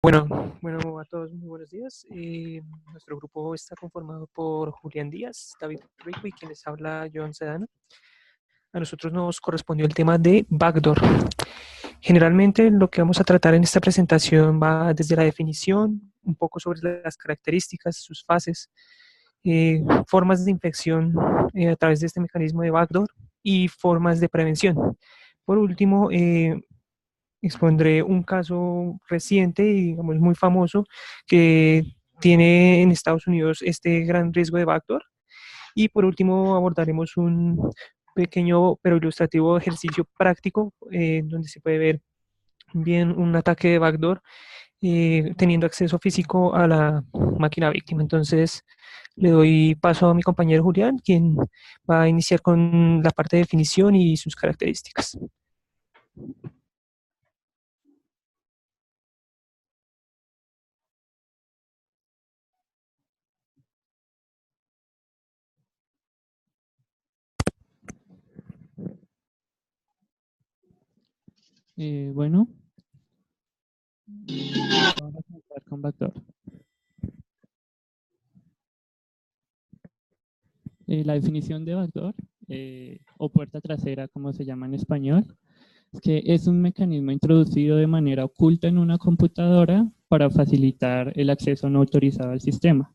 Bueno, a todos muy buenos días. Nuestro grupo está conformado por Julián Díaz, David Rico y quien les habla, Joan Sedano. A nosotros nos correspondió el tema de backdoor. Generalmente lo que vamos a tratar en esta presentación va desde la definición, un poco sobre las características, sus fases, formas de infección a través de este mecanismo de backdoor y formas de prevención. Por último, expondré un caso reciente y digamos muy famoso que tiene en Estados Unidos este gran riesgo de backdoor. Y por último abordaremos un pequeño pero ilustrativo ejercicio práctico donde se puede ver bien un ataque de backdoor teniendo acceso físico a la máquina víctima. Entonces le doy paso a mi compañero Julián, quien va a iniciar con la parte de definición y sus características. Bueno, vamos a comenzar con backdoor. La definición de backdoor, o puerta trasera, como se llama en español, es que es un mecanismo introducido de manera oculta en una computadora para facilitar el acceso no autorizado al sistema.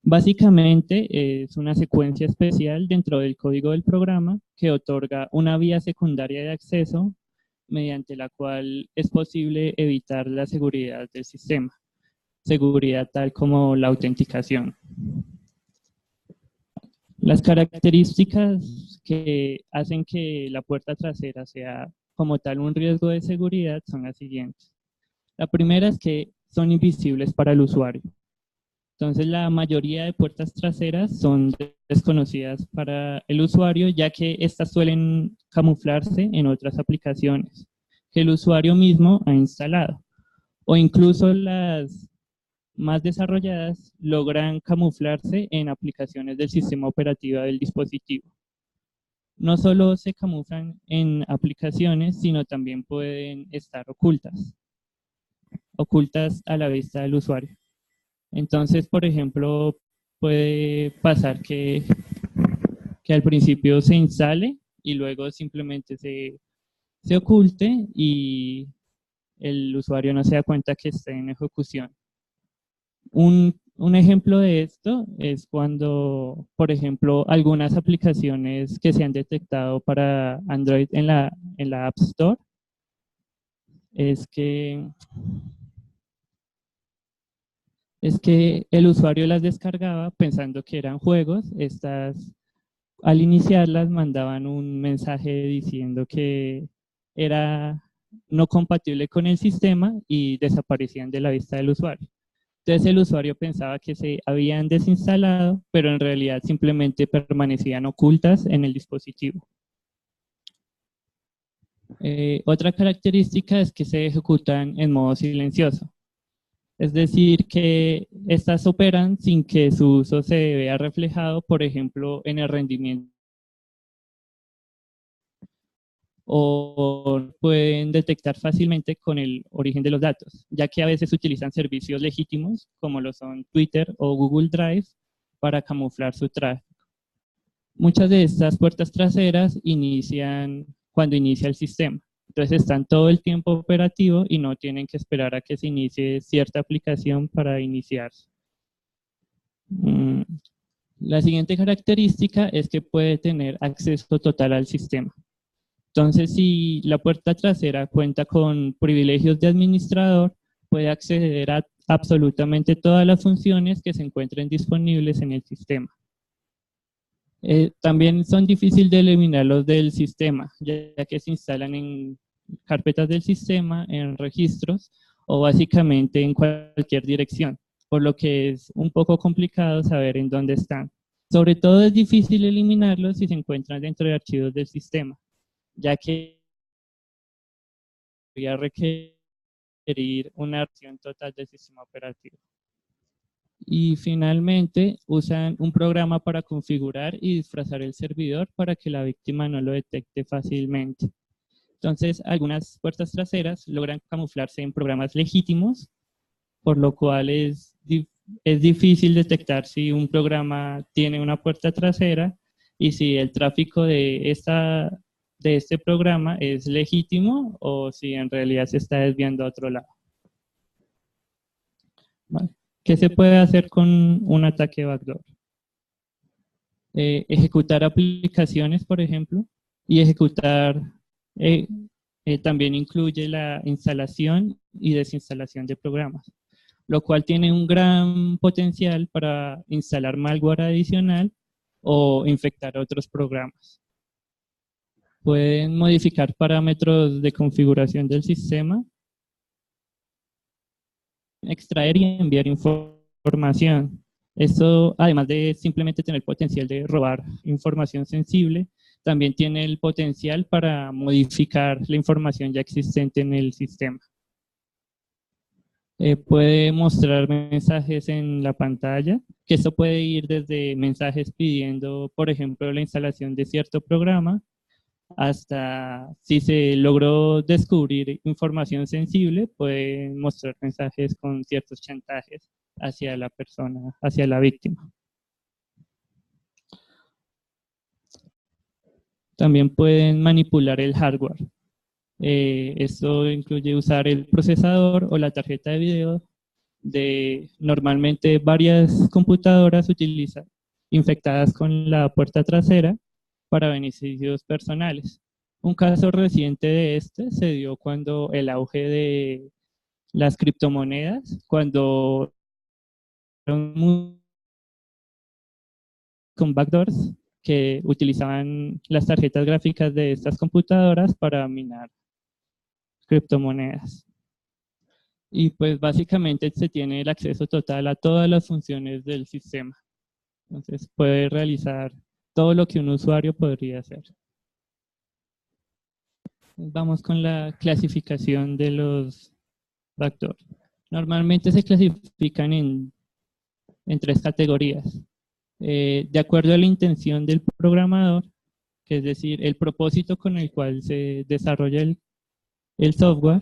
Básicamente es una secuencia especial dentro del código del programa que otorga una vía secundaria de acceso mediante la cual es posible evitar la seguridad del sistema. Seguridad tal como la autenticación. Las características que hacen que la puerta trasera sea como tal un riesgo de seguridad son las siguientes. La primera es que son invisibles para el usuario. Entonces la mayoría de puertas traseras son desconocidas para el usuario, ya que estas suelen camuflarse en otras aplicaciones que el usuario mismo ha instalado. O incluso las más desarrolladas logran camuflarse en aplicaciones del sistema operativo del dispositivo. No solo se camuflan en aplicaciones, sino también pueden estar ocultas a la vista del usuario. Entonces, por ejemplo, puede pasar que al principio se instale y luego simplemente se oculte y el usuario no se da cuenta que está en ejecución. Un ejemplo de esto es cuando, por ejemplo, algunas aplicaciones que se han detectado para Android en la App Store, es que el usuario las descargaba pensando que eran juegos. Estas, al iniciarlas, mandaban un mensaje diciendo que era no compatible con el sistema y desaparecían de la vista del usuario. Entonces el usuario pensaba que se habían desinstalado, pero en realidad simplemente permanecían ocultas en el dispositivo. Otra característica es que se ejecutan en modo silencioso. Es decir, que estas operan sin que su uso se vea reflejado, por ejemplo, en el rendimiento. O pueden detectar fácilmente con el origen de los datos, ya que a veces utilizan servicios legítimos, como lo son Twitter o Google Drive, para camuflar su tráfico. Muchas de estas puertas traseras inician cuando inicia el sistema. Entonces están todo el tiempo operativo y no tienen que esperar a que se inicie cierta aplicación para iniciarse. La siguiente característica es que puede tener acceso total al sistema. Entonces, si la puerta trasera cuenta con privilegios de administrador, puede acceder a absolutamente todas las funciones que se encuentren disponibles en el sistema. También son difíciles de eliminarlos del sistema, ya que se instalan en carpetas del sistema, en registros o básicamente en cualquier dirección, por lo que es un poco complicado saber en dónde están. Sobre todo es difícil eliminarlos si se encuentran dentro de archivos del sistema, ya que podría requerir una acción total del sistema operativo. Y finalmente usan un programa para configurar y disfrazar el servidor para que la víctima no lo detecte fácilmente. Entonces, algunas puertas traseras logran camuflarse en programas legítimos por lo cual es difícil detectar si un programa tiene una puerta trasera y si el tráfico de este programa es legítimo o si en realidad se está desviando a otro lado. ¿Vale? ¿Qué se puede hacer con un ataque backdoor? Ejecutar aplicaciones, por ejemplo, y ejecutar también incluye la instalación y desinstalación de programas, lo cual tiene un gran potencial para instalar malware adicional o infectar otros programas. Pueden modificar parámetros de configuración del sistema, extraer y enviar información. Esto, además de simplemente tener potencial de robar información sensible, también tiene el potencial para modificar la información ya existente en el sistema. Puede mostrar mensajes en la pantalla, que esto puede ir desde mensajes pidiendo, por ejemplo, la instalación de cierto programa, hasta si se logró descubrir información sensible, puede mostrar mensajes con ciertos chantajes hacia la persona, hacia la víctima. También pueden manipular el hardware. Esto incluye usar el procesador o la tarjeta de video de normalmente varias computadoras infectadas con la puerta trasera para beneficios personales. Un caso reciente de este se dio cuando el auge de las criptomonedas, cuando con backdoors que utilizaban las tarjetas gráficas de estas computadoras para minar criptomonedas. Y pues básicamente se tiene el acceso total a todas las funciones del sistema. Entonces puede realizar todo lo que un usuario podría hacer. Vamos con la clasificación de los backdoors. Normalmente se clasifican en 3 categorías. De acuerdo a la intención del programador, que es decir, el propósito con el cual se desarrolla el software,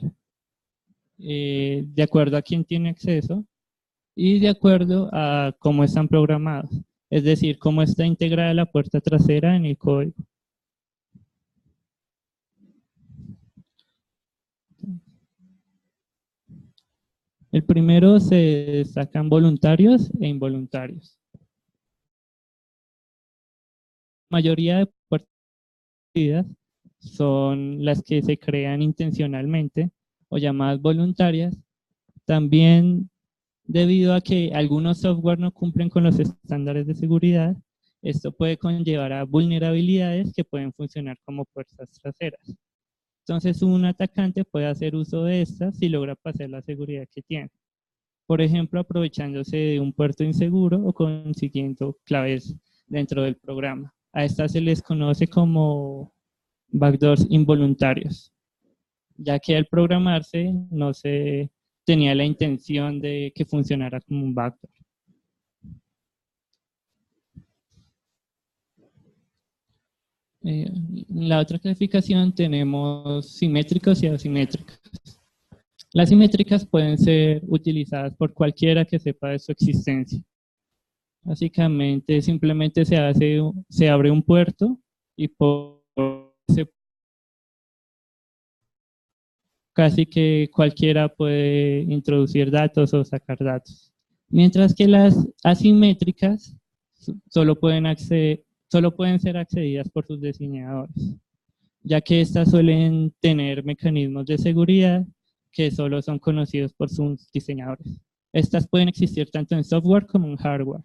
de acuerdo a quién tiene acceso y de acuerdo a cómo están programados, es decir, cómo está integrada la puerta trasera en el código. El primero se destacan voluntarios e involuntarios. La mayoría de puertas son las que se crean intencionalmente o llamadas voluntarias, también debido a que algunos software no cumplen con los estándares de seguridad. Esto puede conllevar a vulnerabilidades que pueden funcionar como puertas traseras. Entonces un atacante puede hacer uso de estas si logra pasar la seguridad que tiene. Por ejemplo, aprovechándose de un puerto inseguro o consiguiendo claves dentro del programa. A estas se les conoce como backdoors involuntarios, ya que al programarse no se tenía la intención de que funcionara como un backdoor. En la otra clasificación tenemos simétricos y asimétricos. Las simétricas pueden ser utilizadas por cualquiera que sepa de su existencia. Básicamente, simplemente se abre un puerto y casi que cualquiera puede introducir datos o sacar datos. Mientras que las asimétricas solo pueden ser accedidas por sus diseñadores, ya que estas suelen tener mecanismos de seguridad que solo son conocidos por sus diseñadores. Estas pueden existir tanto en software como en hardware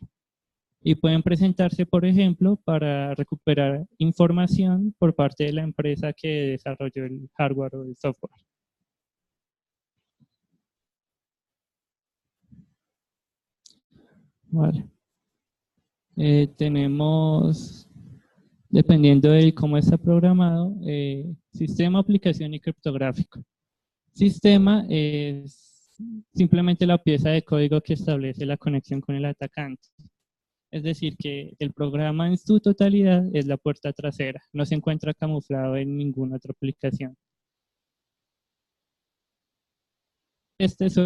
y pueden presentarse, por ejemplo, para recuperar información por parte de la empresa que desarrolló el hardware o el software. Vale. Tenemos, dependiendo de cómo está programado, sistema, aplicación y criptográfico. Sistema es simplemente la pieza de código que establece la conexión con el atacante. Es decir, que el programa en su totalidad es la puerta trasera, no se encuentra camuflado en ninguna otra aplicación. Este es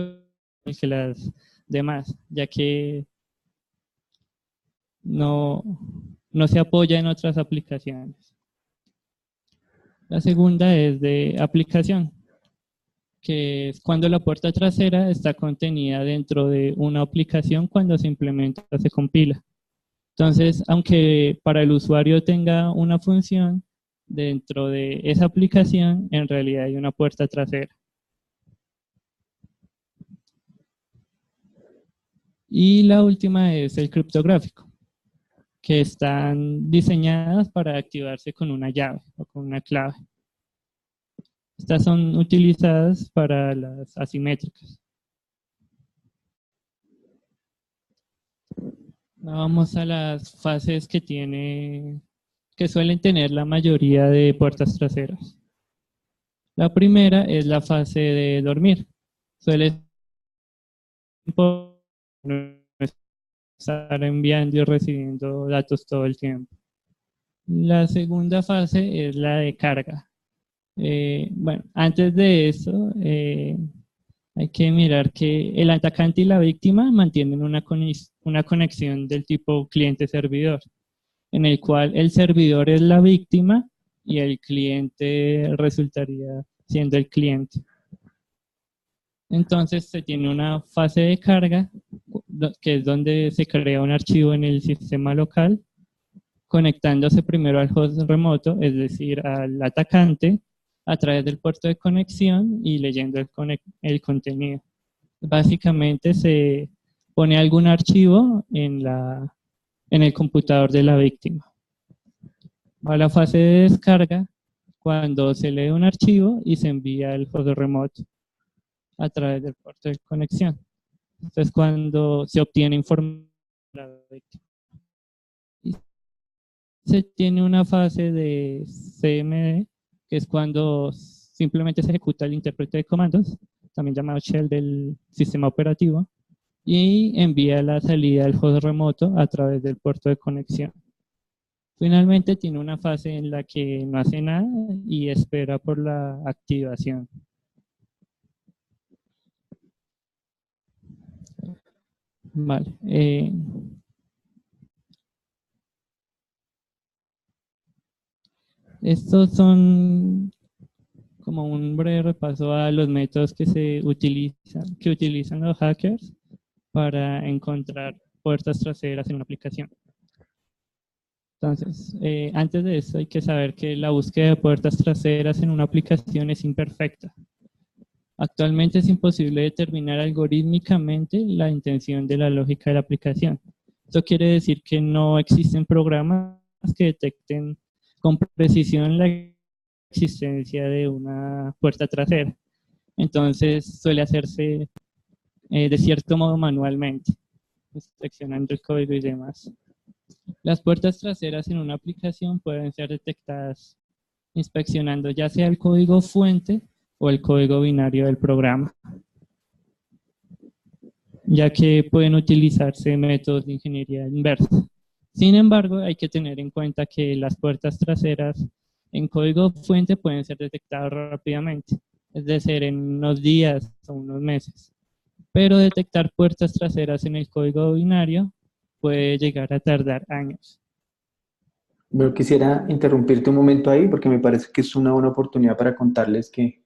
que las demás, ya que no, no se apoya en otras aplicaciones. La segunda es de aplicación, que es cuando la puerta trasera está contenida dentro de una aplicación cuando se implementa o se compila. Entonces, aunque para el usuario tenga una función, dentro de esa aplicación en realidad hay una puerta trasera. Y la última es el criptográfico, que están diseñadas para activarse con una llave o con una clave. Estas son utilizadas para las asimétricas. Vamos a las fases que suelen tener la mayoría de puertas traseras. La primera es la fase de dormir. Suele estar enviando y recibiendo datos todo el tiempo. La segunda fase es la de carga. Bueno, antes de eso, hay que mirar que el atacante y la víctima mantienen una conexión del tipo cliente-servidor, en el cual el servidor es la víctima y el cliente resultaría siendo el cliente. Entonces se tiene una fase de carga, que es donde se crea un archivo en el sistema local, conectándose primero al host remoto, es decir, al atacante, a través del puerto de conexión y leyendo el contenido. Básicamente se pone algún archivo en el computador de la víctima. Va a la fase de descarga, cuando se lee un archivo y se envía al host remoto a través del puerto de conexión. Entonces, cuando se obtiene información de la víctima. Y se tiene una fase de CMD, que es cuando simplemente se ejecuta el intérprete de comandos, también llamado shell del sistema operativo, y envía la salida al host remoto a través del puerto de conexión. Finalmente tiene una fase en la que no hace nada y espera por la activación. Vale. Estos son como un breve repaso a los métodos que utilizan los hackers para encontrar puertas traseras en una aplicación. Entonces, antes de eso hay que saber que la búsqueda de puertas traseras en una aplicación es imperfecta. Actualmente es imposible determinar algorítmicamente la intención de la lógica de la aplicación. Esto quiere decir que no existen programas que detecten con precisión la existencia de una puerta trasera. Entonces suele hacerse de cierto modo manualmente, inspeccionando el código y demás. Las puertas traseras en una aplicación pueden ser detectadas inspeccionando ya sea el código fuente o el código binario del programa, ya que pueden utilizarse métodos de ingeniería inversa. Sin embargo, hay que tener en cuenta que las puertas traseras en código fuente pueden ser detectadas rápidamente, es decir, en unos días o unos meses. Pero detectar puertas traseras en el código binario puede llegar a tardar años. Bueno, quisiera interrumpirte un momento ahí porque me parece que es una buena oportunidad para contarles que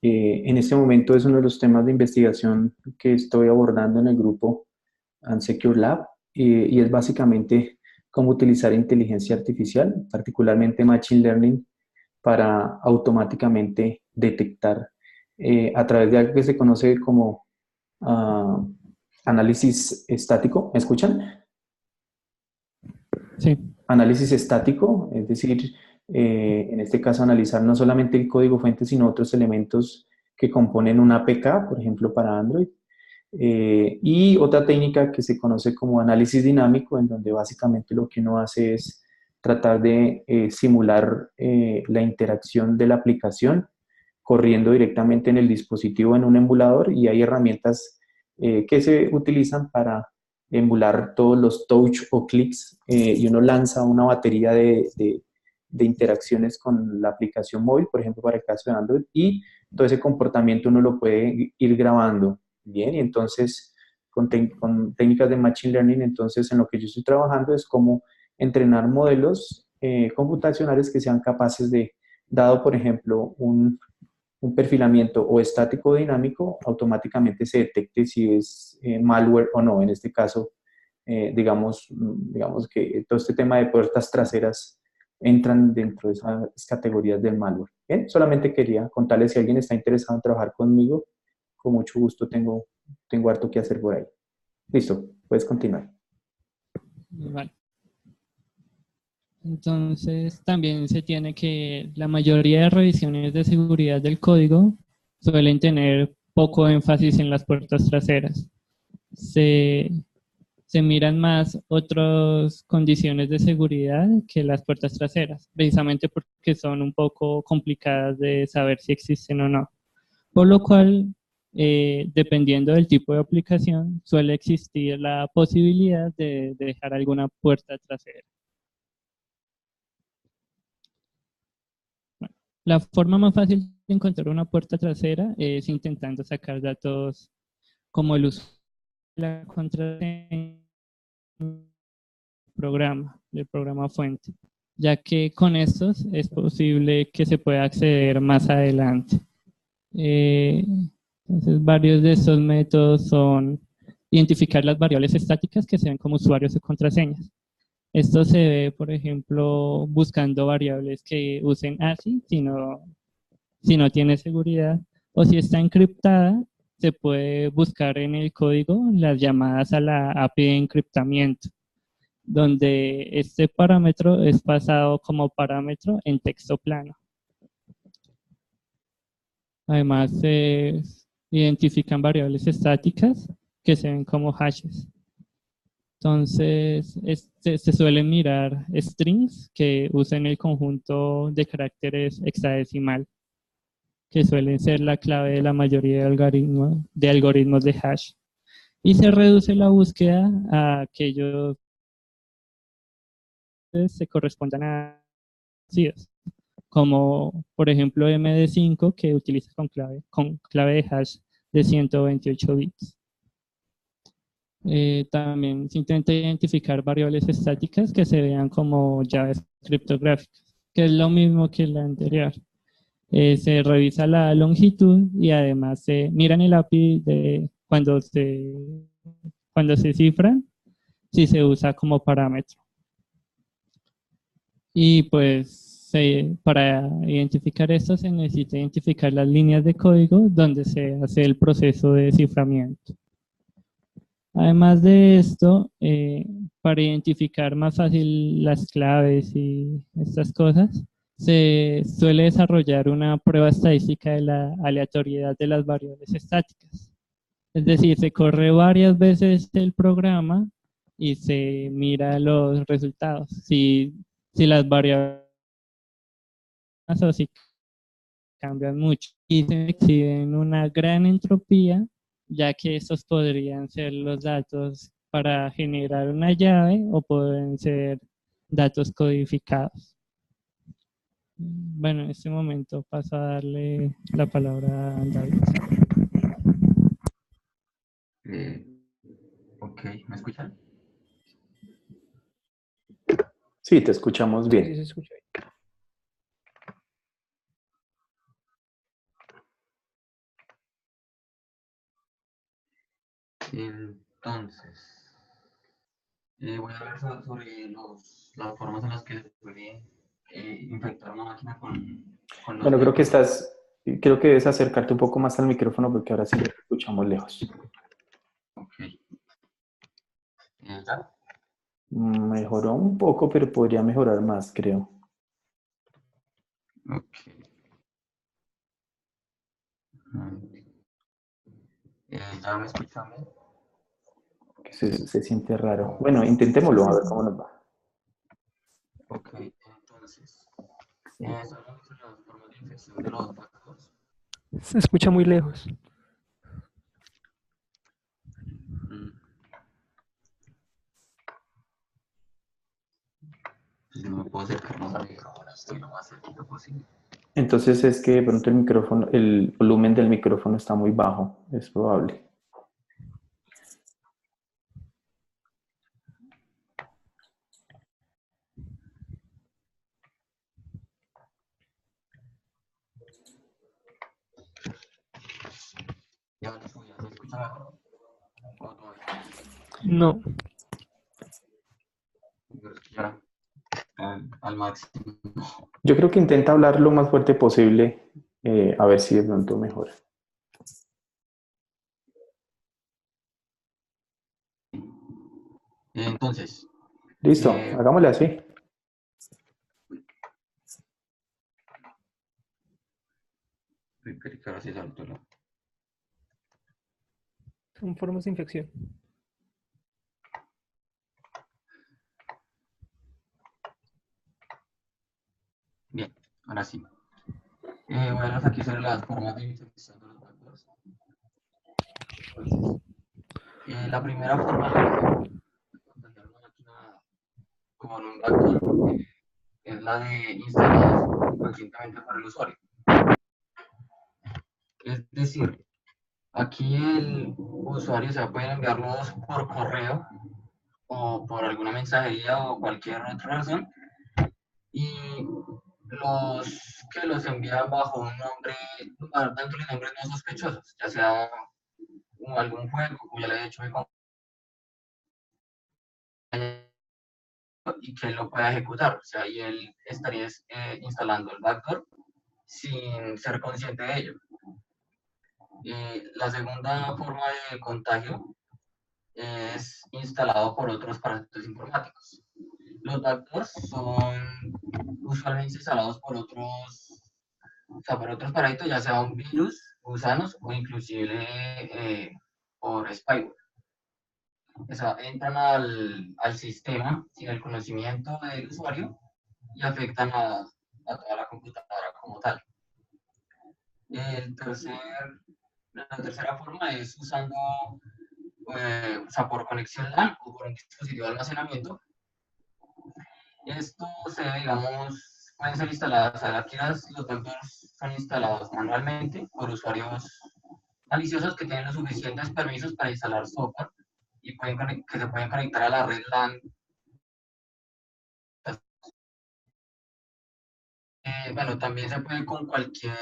en este momento es uno de los temas de investigación que estoy abordando en el grupo Unsecure Lab y es básicamente cómo utilizar inteligencia artificial, particularmente Machine Learning, para automáticamente detectar a través de algo que se conoce como análisis estático. ¿Me escuchan? Sí. Análisis estático, es decir, en este caso analizar no solamente el código fuente, sino otros elementos que componen una APK, por ejemplo, para Android. Y otra técnica que se conoce como análisis dinámico, en donde básicamente lo que uno hace es tratar de simular la interacción de la aplicación corriendo directamente en el dispositivo en un emulador, y hay herramientas que se utilizan para emular todos los touch o clics y uno lanza una batería de interacciones con la aplicación móvil, por ejemplo, para el caso de Android, y todo ese comportamiento uno lo puede ir grabando. bien, y entonces con técnicas de Machine Learning, entonces en lo que yo estoy trabajando es cómo entrenar modelos computacionales que sean capaces de, dado por ejemplo un perfilamiento o estático o dinámico, automáticamente se detecte si es malware o no. En este caso, digamos que todo este tema de puertas traseras entran dentro de esas categorías del malware. Bien, solamente quería contarles si alguien está interesado en trabajar conmigo, con mucho gusto tengo harto que hacer por ahí. Listo, puedes continuar. Vale. Entonces, también se tiene que la mayoría de revisiones de seguridad del código suelen tener poco énfasis en las puertas traseras. Se miran más otras condiciones de seguridad que las puertas traseras, precisamente porque son un poco complicadas de saber si existen o no. Por lo cual, dependiendo del tipo de aplicación, suele existir la posibilidad de dejar alguna puerta trasera. Bueno, la forma más fácil de encontrar una puerta trasera es intentando sacar datos como el uso de la contraseña del programa fuente, ya que con estos es posible que se pueda acceder más adelante. Entonces, varios de estos métodos son identificar las variables estáticas que sean como usuarios y contraseñas. Esto se ve, por ejemplo, buscando variables que usen ASCII si no tiene seguridad, o si está encriptada, se puede buscar en el código las llamadas a la API de encriptamiento, donde este parámetro es pasado como parámetro en texto plano. Además, se identifican variables estáticas que se ven como hashes. Entonces, se suelen mirar strings que usan el conjunto de caracteres hexadecimal, que suelen ser la clave de la mayoría de algoritmos de hash. Y se reduce la búsqueda a aquellos que se correspondan a CIDOS, como por ejemplo MD5, que utiliza con clave de hash de 128 bits. También se intenta identificar variables estáticas que se vean como llaves criptográficas, que es lo mismo que la anterior. Se revisa la longitud y además se mira en el API de cuando se cifran, si se usa como parámetro. Y pues para identificar esto se necesita identificar las líneas de código donde se hace el proceso de ciframiento. Además de esto, para identificar más fácil las claves y estas cosas, se suele desarrollar una prueba estadística de la aleatoriedad de las variables estáticas. Es decir, se corre varias veces el programa y se mira los resultados. Si las variables o si cambian mucho y se exhiben una gran entropía, ya que estos podrían ser los datos para generar una llave o pueden ser datos codificados. Bueno, en este momento paso a darle la palabra a David. Ok, ¿me escuchan? Sí, te escuchamos Sí, bien. sí, se escucha bien. Entonces, voy a hablar sobre las formas en las que se puede infectar una máquina con los Bueno, virus. creo que debes acercarte un poco más al micrófono porque ahora sí te escuchamos lejos. Ok. ¿Ya? Mejoró un poco, pero podría mejorar más, creo. Ok. ¿Ya me escuchan bien? Que se siente raro. Bueno, intentémoslo, a ver cómo nos va. Ok, entonces, sabemos que las formas de infección de los bancos. Se escucha muy lejos. Yo me puedo acercar más al micrófono, estoy lo más cerquita posible. Entonces es que de pronto el volumen del micrófono está muy bajo, es probable. ya lo subí, ¿se escucha mejor? ¿O todavía? No, Pero es que ya al máximo. Yo creo que intenta hablar lo más fuerte posible, a ver si de pronto mejora. Entonces, Listo, eh, hagámosle así. ahora sí salto la- son formas de infección. Bien, ahora sí. Voy a hablar aquí sobre las formas de infección de los backdoors. Entonces, la primera forma en la que se puede contagiar una máquina con un backdoor es la de instaladas inconscientemente por el usuario. Es decir, aquí el usuario se puede enviarlos por correo o por alguna mensajería o cualquier otra razón y los que los envían bajo un nombre, dándole nombres no sospechosos, ya sea algún juego, como ya le he dicho, mi compañero, y que él lo pueda ejecutar, o sea, y él estaría instalando el backdoor sin ser consciente de ello. La segunda forma de contagio es instalado por otros parásitos informáticos. Los backdoors son usualmente instalados por otros, o sea, por otros parásitos, ya sea un virus, gusanos o inclusive por spyware. O sea, entran al sistema sin el conocimiento del usuario y afectan a toda la computadora como tal. El tercer, la tercera forma es usando, o sea, por conexión LAN o por un dispositivo de almacenamiento. Esto se, digamos, pueden ser instaladas, o sea, aquí los backdoors son instalados manualmente por usuarios maliciosos que tienen los suficientes permisos para instalar software y que se pueden conectar a la red LAN. Bueno, también se puede con cualquier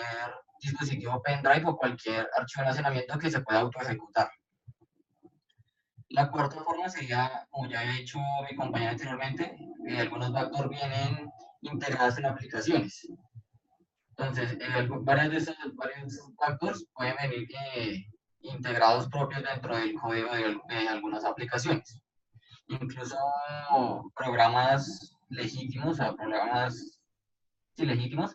dispositivo pendrive o cualquier archivo de almacenamiento que se pueda autoejecutar. La cuarta forma sería, como ya he dicho mi compañera anteriormente, algunos backdoors vienen integrados en aplicaciones. Entonces, varios backdoors pueden venir integrados propios dentro del código de algunas aplicaciones. Incluso programas legítimos, o sea, programas sí, legítimos,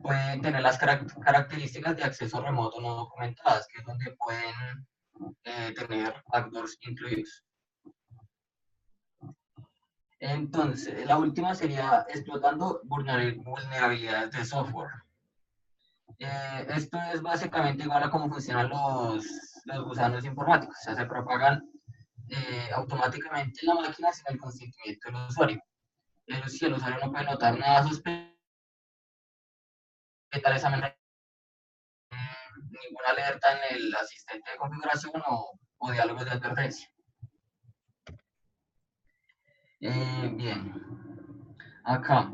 pueden tener las características de acceso remoto no documentadas, que es donde pueden tener backdoors incluidos. Entonces, la última sería explotando vulnerabilidades de software. Esto es básicamente igual a cómo funcionan los gusanos informáticos, o sea, se propagan automáticamente en la máquina sin el consentimiento del usuario. Pero si el usuario no puede notar nada sospechoso, esa ninguna alerta en el asistente de configuración o diálogos de advertencia. Bien, acá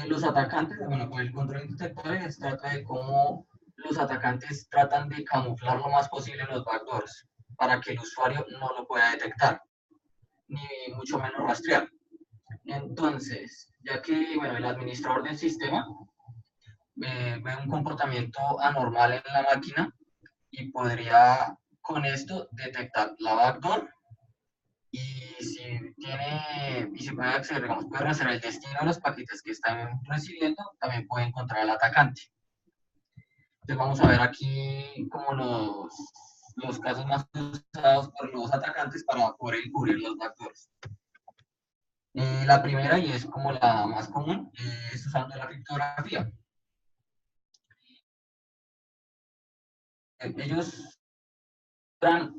los atacantes, bueno, con el control de detectores trata de cómo los atacantes tratan de camuflar lo más posible los backdoors para que el usuario no lo pueda detectar, ni mucho menos rastrear. Entonces, ya que bueno, el administrador del sistema ve un comportamiento anormal en la máquina y podría con esto detectar la backdoor y si puede acceder, digamos, puede rastrear el destino de los paquetes que están recibiendo, también puede encontrar al atacante. Entonces vamos a ver aquí como los casos más usados por los atacantes para poder encubrir los backdoors. La primera, y es como la más común, es usando la criptografía. Ellos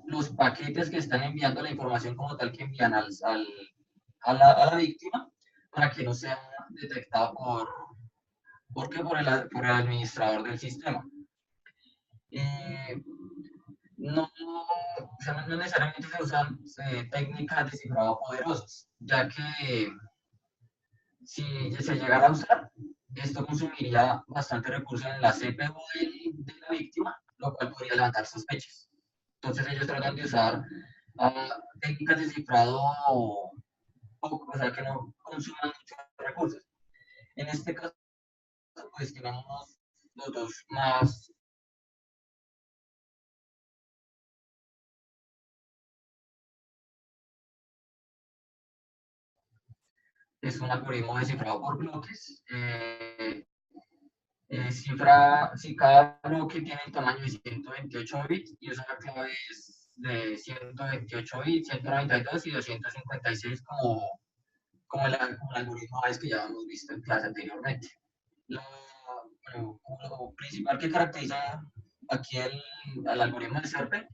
los paquetes que están enviando la información como tal que envían a la víctima para que no sea detectado por el administrador del sistema. No, o sea, no necesariamente se usan técnicas de cifrado poderosas, ya que si se llegara a usar, esto consumiría bastante recursos en la CPU de la víctima lo cual podría levantar sospechas. Entonces ellos tratan de usar técnicas de cifrado poco, o sea, que no consuman muchos recursos. En este caso, pues tenemos los dos más. Es un algoritmo de cifrado por bloques. Si cada bloque tiene el tamaño de 128 bits y usa claves de 128 bits, 192 y 256 como el algoritmo AES que ya hemos visto en clase anteriormente. Lo principal que caracteriza aquí al algoritmo de SERPE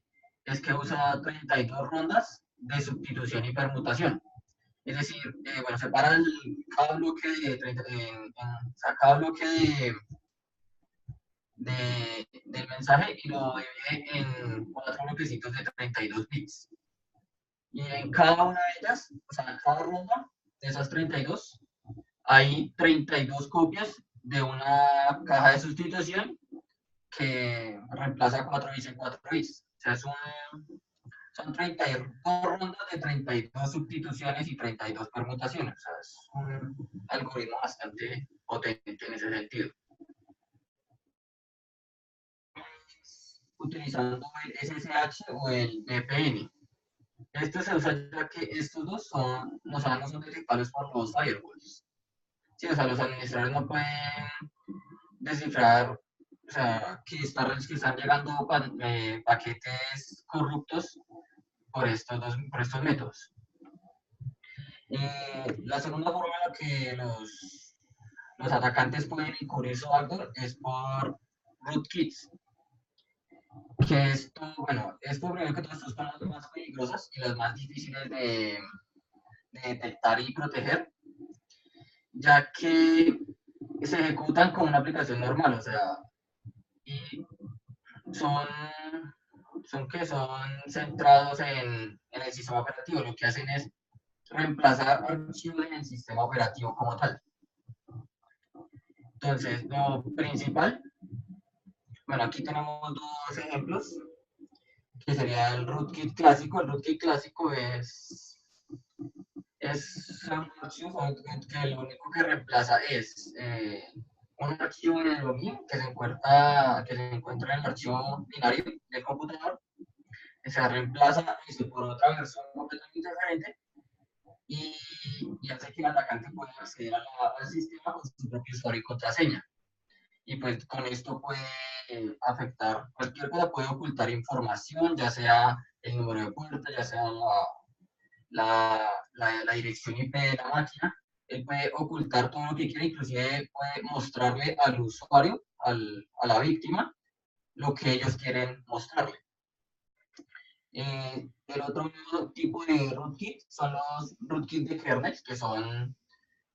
es que usa 32 rondas de sustitución y permutación. Es decir, bueno, separa cada bloque cada bloque del mensaje y lo divide en 4 bloquecitos de 32 bits. Y en cada una de ellas, o sea, en cada ronda de esas 32, hay 32 copias de una caja de sustitución que reemplaza 4 bits en 4 bits. O sea, son 32 rondas de 32 sustituciones y 32 permutaciones. O sea, es un algoritmo bastante potente en ese sentido. Utilizando el SSH o el VPN. Esto se usa ya que estos dos no son detectables por los firewalls. Sí, o sea, los administradores no pueden descifrar, o sea, que están llegando paquetes corruptos por estos métodos. La segunda forma en la que los atacantes pueden encubrir su backdoor es por rootkits. Que esto primero que todo son las más peligrosas y las más difíciles de detectar y proteger, ya que se ejecutan como una aplicación normal, o sea, y son centrados en el sistema operativo. Lo que hacen es reemplazar archivos en el sistema operativo como tal. Entonces, lo principal, bueno, aquí tenemos dos ejemplos, que sería el rootkit clásico. El rootkit clásico es un archivo que lo único que reemplaza es un archivo de login que se encuentra en el archivo binario del computador, que se reemplaza por otra versión completamente diferente y hace que el atacante pueda acceder al sistema con su propio usuario y contraseña. Y pues con esto puede afectar cualquier cosa, puede ocultar información, ya sea el número de puerta, ya sea la dirección IP de la máquina. Él puede ocultar todo lo que quiera, inclusive puede mostrarle al usuario, a la víctima, lo que ellos quieren mostrarle. El otro tipo de rootkit son los rootkits de kernels, que son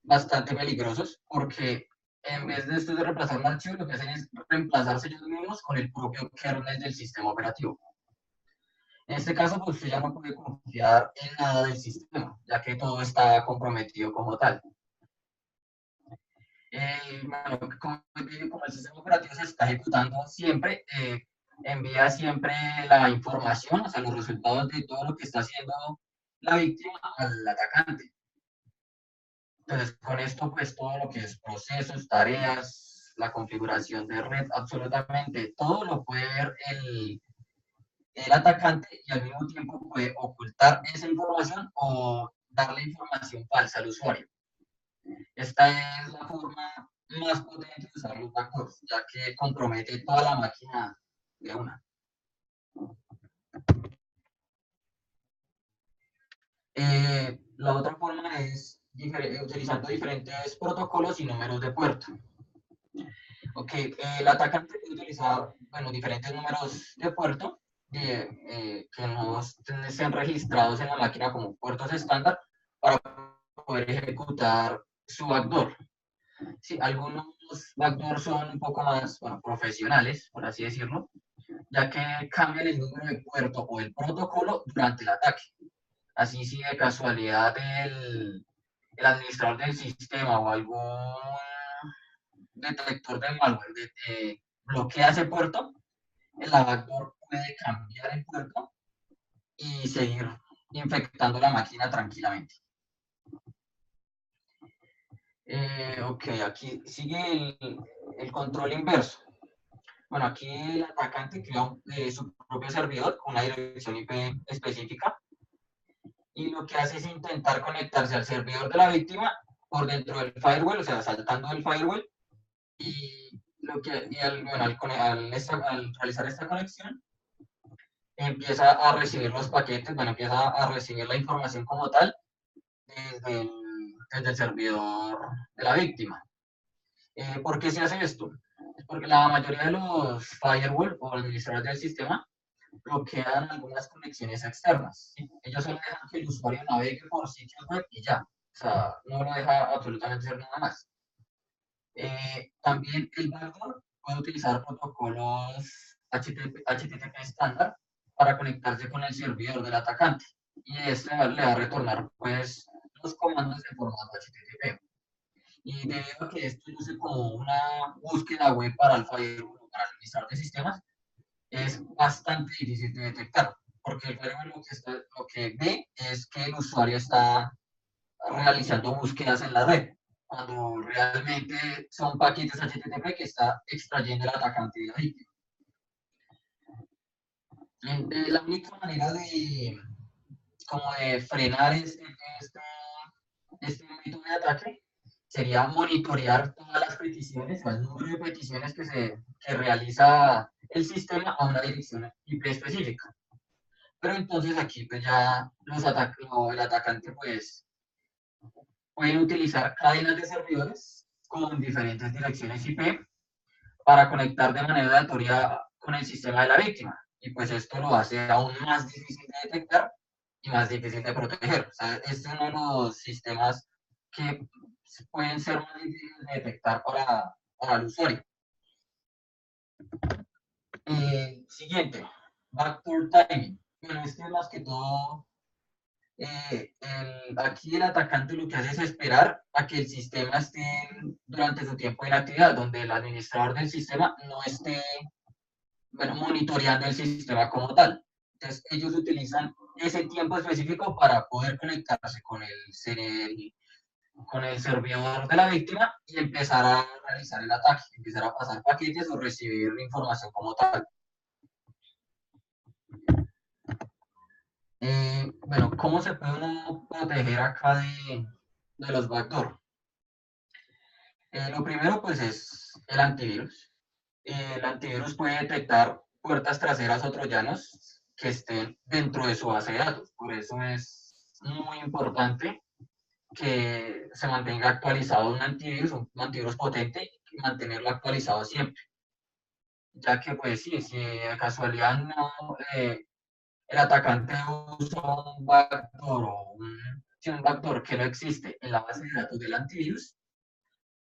bastante peligrosos porque en vez de esto de reemplazar un archivo, lo que hacen es reemplazarse ellos mismos con el propio kernel del sistema operativo. En este caso, pues usted ya no puede confiar en nada del sistema, ya que todo está comprometido como tal. Bueno, como el sistema operativo se está ejecutando siempre, envía siempre la información, o sea, los resultados de todo lo que está haciendo la víctima al atacante. Entonces, con esto, pues todo lo que es procesos, tareas, la configuración de red, absolutamente todo lo puede ver el atacante y al mismo tiempo puede ocultar esa información o darle información falsa al usuario. Esta es la forma más potente de usar los backdoors, ya que compromete toda la máquina de una. La otra forma es utilizando diferentes protocolos y números de puerto. Ok, el atacante puede utilizar diferentes números de puerto que no estén registrados en la máquina como puertos estándar para poder ejecutar su backdoor. Sí, algunos backdoors son un poco más profesionales, por así decirlo, ya que cambian el número de puerto o el protocolo durante el ataque. Así si de casualidad el administrador del sistema o algún detector de malware bloquea ese puerto, la backdoor puede cambiar el puerto y seguir infectando la máquina tranquilamente. Ok, aquí sigue el control inverso. Bueno, aquí el atacante crea su propio servidor con una dirección IP específica y lo que hace es intentar conectarse al servidor de la víctima por dentro del firewall, o sea, saltando el firewall, y, al realizar esta conexión empieza a recibir los paquetes, bueno, empieza a recibir la información como tal desde el servidor de la víctima. ¿Por qué se hace esto? Porque la mayoría de los firewall o administradores del sistema bloquean algunas conexiones externas. ¿Sí? Ellos solo dejan que el usuario navegue por sitios web y ya. O sea, no lo deja absolutamente hacer nada más. También el backdoor puede utilizar protocolos HTTP estándar para conectarse con el servidor del atacante. Y este le va a retornar pues, los comandos en formato HTTP. Y debido a que esto luce como una búsqueda web para el firewall o para el administrador de sistemas, es bastante difícil de detectar, porque el firewall lo que ve es que el usuario está realizando búsquedas en la red, cuando realmente son paquetes HTTP que está extrayendo el atacante de la víctima. La única manera como de frenar este método de ataque sería monitorear todas las peticiones o el número de peticiones que realiza el sistema a una dirección IP específica. Pero entonces aquí pues ya el atacante pues pueden utilizar cadenas de servidores con diferentes direcciones IP para conectar de manera aleatoria con el sistema de la víctima. Y pues esto lo hace aún más difícil de detectar y más difícil de proteger. O sea, este es uno de los sistemas que pueden ser más difíciles de detectar para el usuario. Siguiente, backdoor timing. Bueno, este es más que todo, aquí el atacante lo que hace es esperar a que el sistema esté durante su tiempo de inactividad, donde el administrador del sistema no esté, bueno, monitoreando el sistema como tal. Entonces, ellos utilizan ese tiempo específico para poder conectarse con el servidor de la víctima y empezar a realizar el ataque, empezar a pasar paquetes o recibir información como tal. Bueno, ¿cómo se puede uno proteger acá de los backdoor? Lo primero, pues, es el antivirus. El antivirus puede detectar puertas traseras o troyanos que estén dentro de su base de datos. Por eso es muy importante que se mantenga actualizado un antivirus potente, y mantenerlo actualizado siempre. Ya que, pues sí, si de casualidad no, el atacante usa un backdoor o un backdoor que no existe en la base de datos del antivirus,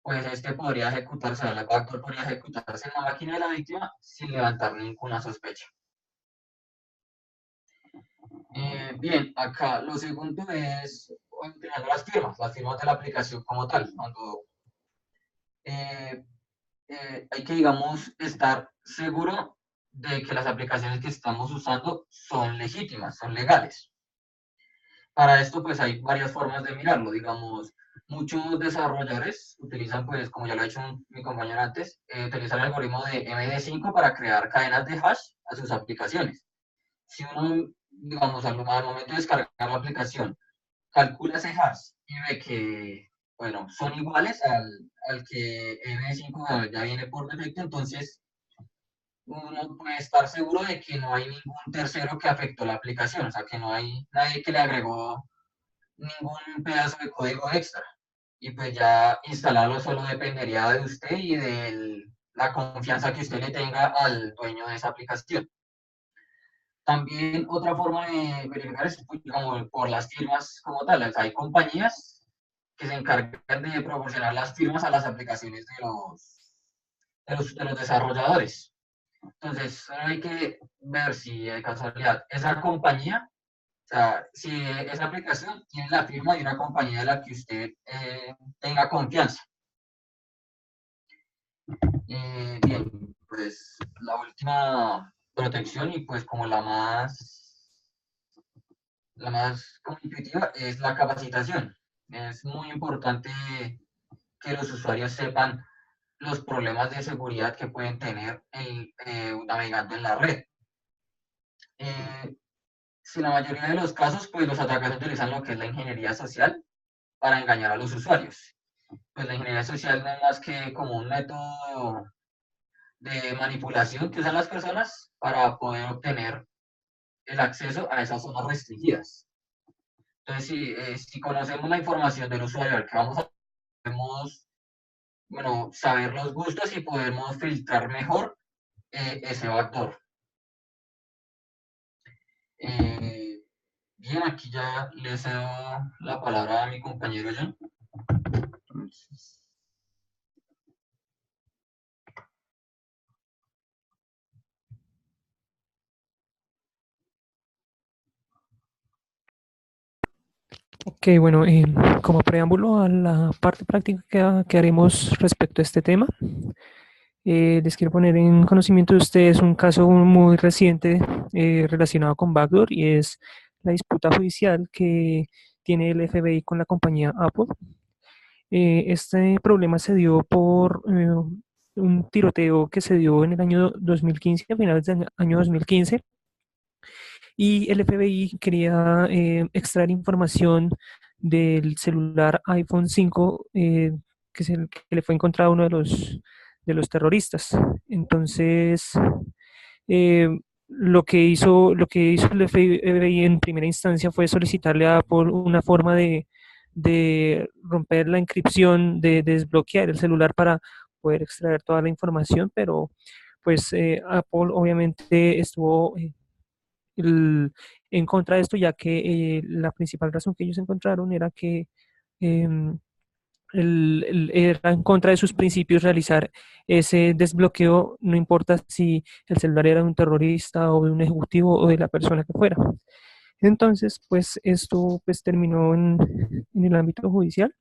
pues este podría ejecutarse, el backdoor podría ejecutarse en la máquina de la víctima sin levantar ninguna sospecha. Bien, acá lo segundo es obteniendo las firmas de la aplicación como tal. Cuando hay que, digamos, estar seguro de que las aplicaciones que estamos usando son legítimas, son legales. Para esto, pues hay varias formas de mirarlo. Digamos, muchos desarrolladores utilizan, pues, como ya lo ha hecho mi compañero antes, utilizan el algoritmo de MD5 para crear cadenas de hash a sus aplicaciones. Si uno, digamos, al momento de descargar la aplicación, calcula ese hash y ve que, bueno, son iguales al que MD5 ya viene por defecto, entonces uno puede estar seguro de que no hay ningún tercero que afectó la aplicación, o sea, que no hay nadie que le agregó ningún pedazo de código extra. Y pues ya instalarlo solo dependería de usted y de la confianza que usted le tenga al dueño de esa aplicación. También otra forma de verificar es como por las firmas como tal. O sea, hay compañías que se encargan de proporcionar las firmas a las aplicaciones de los desarrolladores. Entonces, solo hay que ver si de casualidad esa compañía, o sea, si esa aplicación tiene la firma de una compañía de la que usted tenga confianza. Bien, pues la última protección y pues como la más como intuitiva es la capacitación. Es muy importante que los usuarios sepan los problemas de seguridad que pueden tener navegando en la red. Si en la mayoría de los casos, pues los atacantes utilizan lo que es la ingeniería social para engañar a los usuarios. Pues la ingeniería social no es más que como un método de manipulación que usan las personas para poder obtener el acceso a esas zonas restringidas. Entonces, si conocemos la información del usuario al que vamos a podemos, bueno, saber los gustos y podemos filtrar mejor ese backdoor. Eh, Bien, aquí ya le cedo la palabra a mi compañero John. Ok, bueno, como preámbulo a la parte práctica que haremos respecto a este tema, les quiero poner en conocimiento de ustedes un caso muy reciente relacionado con backdoor y es la disputa judicial que tiene el FBI con la compañía Apple. Este problema se dio por un tiroteo que se dio en el año 2015, a finales del año 2015, y el FBI quería extraer información del celular iPhone 5 que, que le fue encontrado a uno de los terroristas. Entonces, eh, lo que hizo el FBI en primera instancia fue solicitarle a Apple una forma de romper la encripción, de desbloquear el celular para poder extraer toda la información, pero pues Apple obviamente estuvo el- en contra de esto, ya que la principal razón que ellos encontraron era que em, era en contra de sus principios realizar ese desbloqueo, no importa si el celular era de un terrorista o de un ejecutivo o de la persona que fuera. Entonces, pues esto pues terminó en el ámbito judicial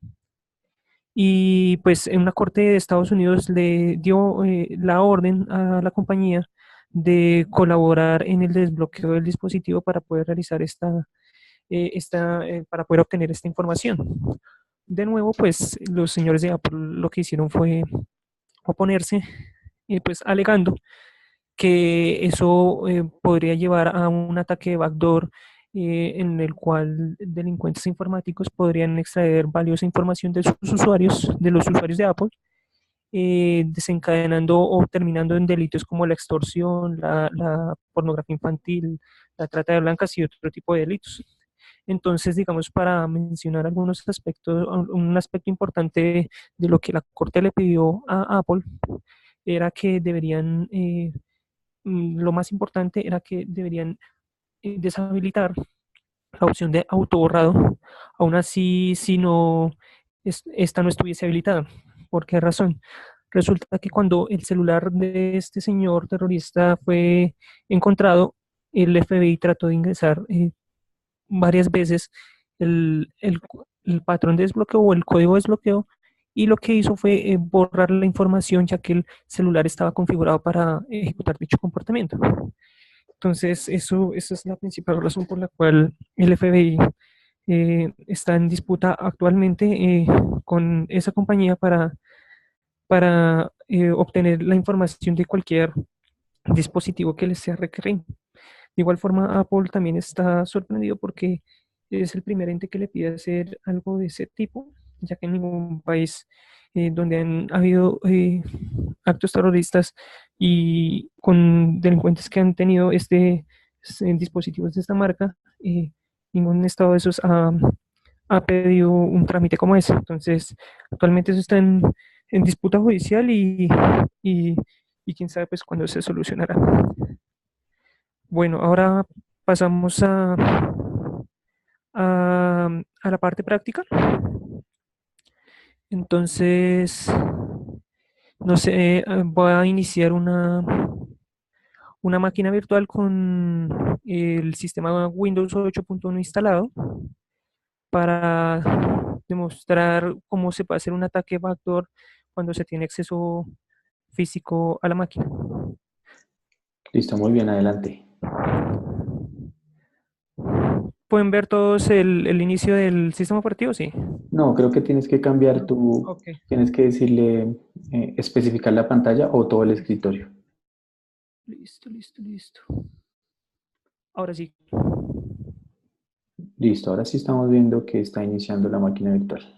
y pues en una corte de Estados Unidos le dio la orden a la compañía de colaborar en el desbloqueo del dispositivo para poder realizar para poder obtener esta información. De nuevo, pues los señores de Apple lo que hicieron fue oponerse, pues alegando que eso podría llevar a un ataque de backdoor en el cual delincuentes informáticos podrían extraer valiosa información de sus usuarios, de los usuarios de Apple, desencadenando o terminando en delitos como la extorsión, la pornografía infantil, la trata de blancas y otro tipo de delitos. Entonces, digamos, para mencionar algunos aspectos, un aspecto importante de lo que la Corte le pidió a Apple era que deberían, lo más importante era que deberían deshabilitar la opción de autoborrado, aún así si no, esta no estuviese habilitada. ¿Por qué razón? Resulta que cuando el celular de este señor terrorista fue encontrado, el FBI trató de ingresar varias veces el patrón de desbloqueo o el código de desbloqueo y lo que hizo fue borrar la información ya que el celular estaba configurado para ejecutar dicho comportamiento. Entonces, esa es la principal razón por la cual el FBI está en disputa actualmente con esa compañía para obtener la información de cualquier dispositivo que les sea requerido. De igual forma, Apple también está sorprendido porque es el primer ente que le pide hacer algo de ese tipo, ya que en ningún país donde han habido actos terroristas y con delincuentes que han tenido dispositivos de esta marca, ningún estado de esos ha pedido un trámite como ese. Entonces, actualmente eso está en disputa judicial y, y quién sabe pues cuándo se solucionará. Bueno, ahora pasamos a la parte práctica. Entonces, no sé, voy a iniciar una máquina virtual con el sistema Windows 8.1 instalado para demostrar cómo se puede hacer un ataque backdoor cuando se tiene acceso físico a la máquina. Listo, muy bien, adelante. ¿Pueden ver todos el inicio del sistema operativo? Sí. No, creo que tienes que cambiar Ok. tienes que decirle, especificar la pantalla o todo el escritorio. Listo, listo, listo. Ahora sí. Listo, ahora sí estamos viendo que está iniciando la máquina virtual.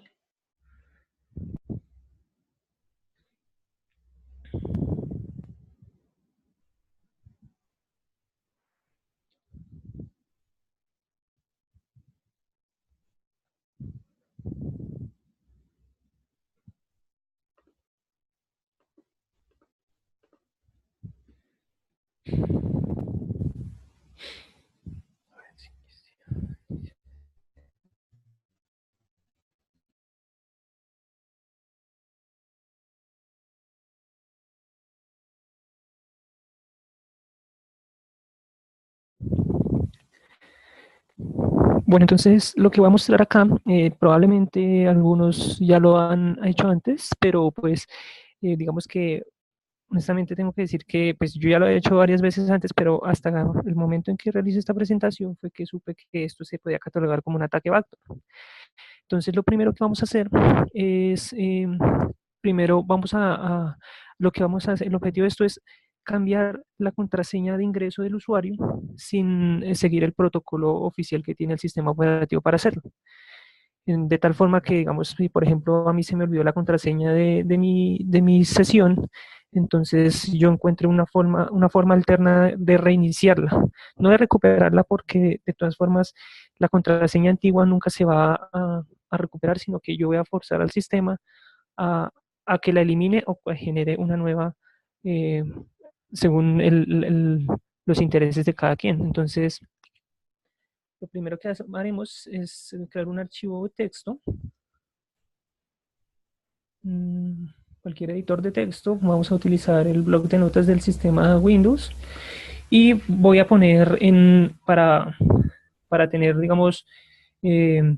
Bueno, entonces lo que voy a mostrar acá, probablemente algunos ya lo han hecho antes, pero pues digamos que honestamente tengo que decir que pues yo ya lo he hecho varias veces antes, pero hasta el momento en que realicé esta presentación fue que supe que esto se podía catalogar como un ataque backdoor. Entonces lo primero que vamos a hacer es, primero lo que vamos a hacer, el objetivo de esto es cambiar la contraseña de ingreso del usuario sin seguir el protocolo oficial que tiene el sistema operativo para hacerlo. De tal forma que, digamos, si por ejemplo a mí se me olvidó la contraseña de mi sesión, entonces yo encuentre una forma alterna de reiniciarla, no de recuperarla porque de todas formas la contraseña antigua nunca se va a recuperar, sino que yo voy a forzar al sistema a, a que la elimine o que genere una nueva eh, según los intereses de cada quien. Entonces, lo primero que haremos es crear un archivo de texto, cualquier editor de texto. Vamos a utilizar el bloc de notas del sistema Windows y voy a poner para tener, digamos, eh,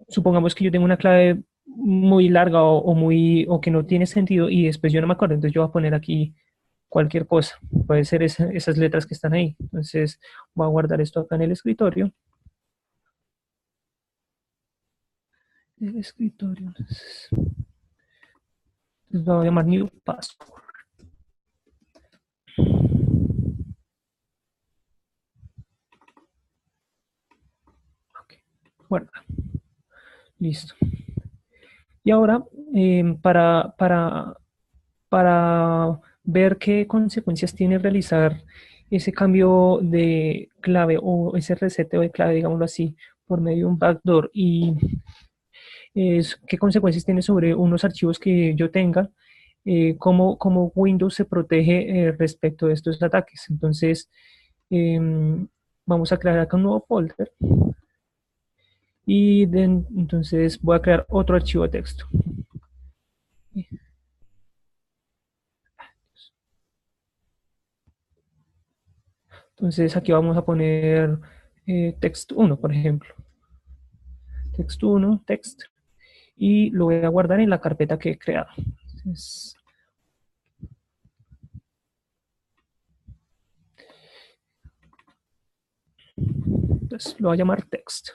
supongamos que yo tengo una clave muy larga o que no tiene sentido y después yo no me acuerdo, entonces yo voy a poner aquí cualquier cosa, puede ser esas letras que están ahí. Entonces voy a guardar esto acá en el escritorio. Entonces voy a llamar new password. Okay. Guarda. Listo. Y ahora, para ver qué consecuencias tiene realizar ese cambio de clave o ese reseteo de clave, digámoslo así, por medio de un backdoor y qué consecuencias tiene sobre unos archivos que yo tenga, cómo Windows se protege respecto de estos ataques. Entonces, vamos a crear acá un nuevo folder y entonces voy a crear otro archivo de texto. Entonces aquí vamos a poner text 1, por ejemplo. Text 1, text. Y lo voy a guardar en la carpeta que he creado. Entonces lo voy a llamar text.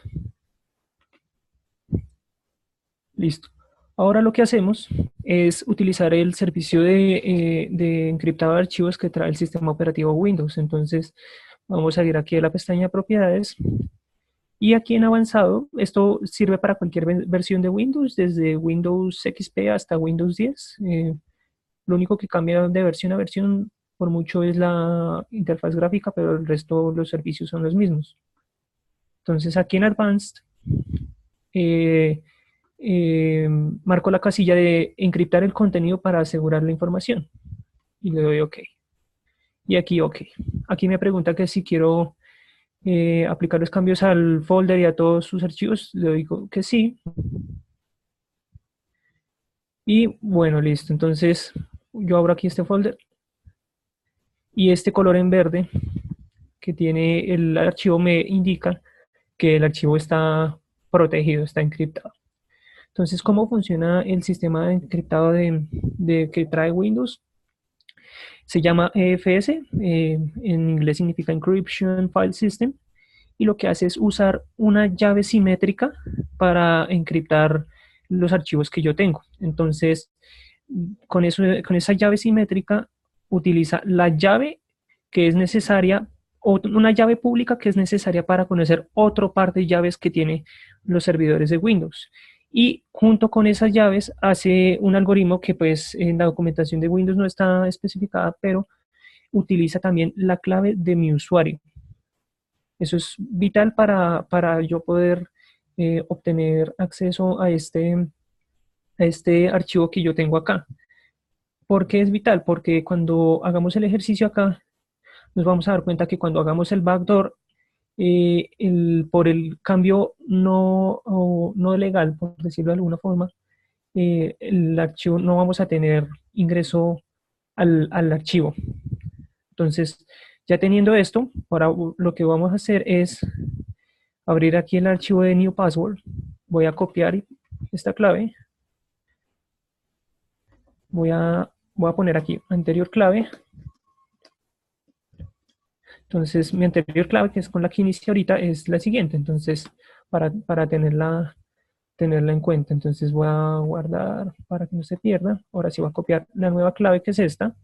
Listo. Ahora lo que hacemos es utilizar el servicio de encriptado de archivos que trae el sistema operativo Windows. Entonces vamos a ir aquí a la pestaña de propiedades. Y aquí en avanzado, esto sirve para cualquier versión de Windows, desde Windows XP hasta Windows 10. Lo único que cambia de versión a versión por mucho es la interfaz gráfica, pero el resto los servicios son los mismos. Entonces aquí en Advanced, marco la casilla de encriptar el contenido para asegurar la información. Y le doy OK. Y aquí OK. Aquí me pregunta que si quiero aplicar los cambios al folder y a todos sus archivos. Le digo que sí. Y bueno, listo. Entonces yo abro aquí este folder. Y este color en verde que tiene el archivo me indica que el archivo está protegido, está encriptado. Entonces, ¿cómo funciona el sistema de encriptado que trae Windows? Se llama EFS, en inglés significa Encryption File System, y lo que hace es usar una llave simétrica para encriptar los archivos que yo tengo. Entonces, con esa llave simétrica utiliza la llave que es necesaria, o una llave pública que es necesaria para conocer otro par de llaves que tiene los servidores de Windows. Y junto con esas llaves hace un algoritmo que pues en la documentación de Windows no está especificada, pero utiliza también la clave de mi usuario. Eso es vital para yo poder obtener acceso a este archivo que yo tengo acá. ¿Por qué es vital? Porque cuando hagamos el ejercicio acá, nos vamos a dar cuenta que cuando hagamos el backdoor, por el cambio no legal, por decirlo de alguna forma, el archivo no vamos a tener ingreso al archivo. Entonces, ya teniendo esto, ahora lo que vamos a hacer es abrir aquí el archivo de new password. Voy a copiar esta clave. Voy a poner aquí anterior clave. Entonces, mi anterior clave, que es con la que inicio ahorita, es la siguiente. Entonces, para tenerla en cuenta. Entonces, voy a guardar para que no se pierda. Ahora sí voy a copiar la nueva clave, que es esta.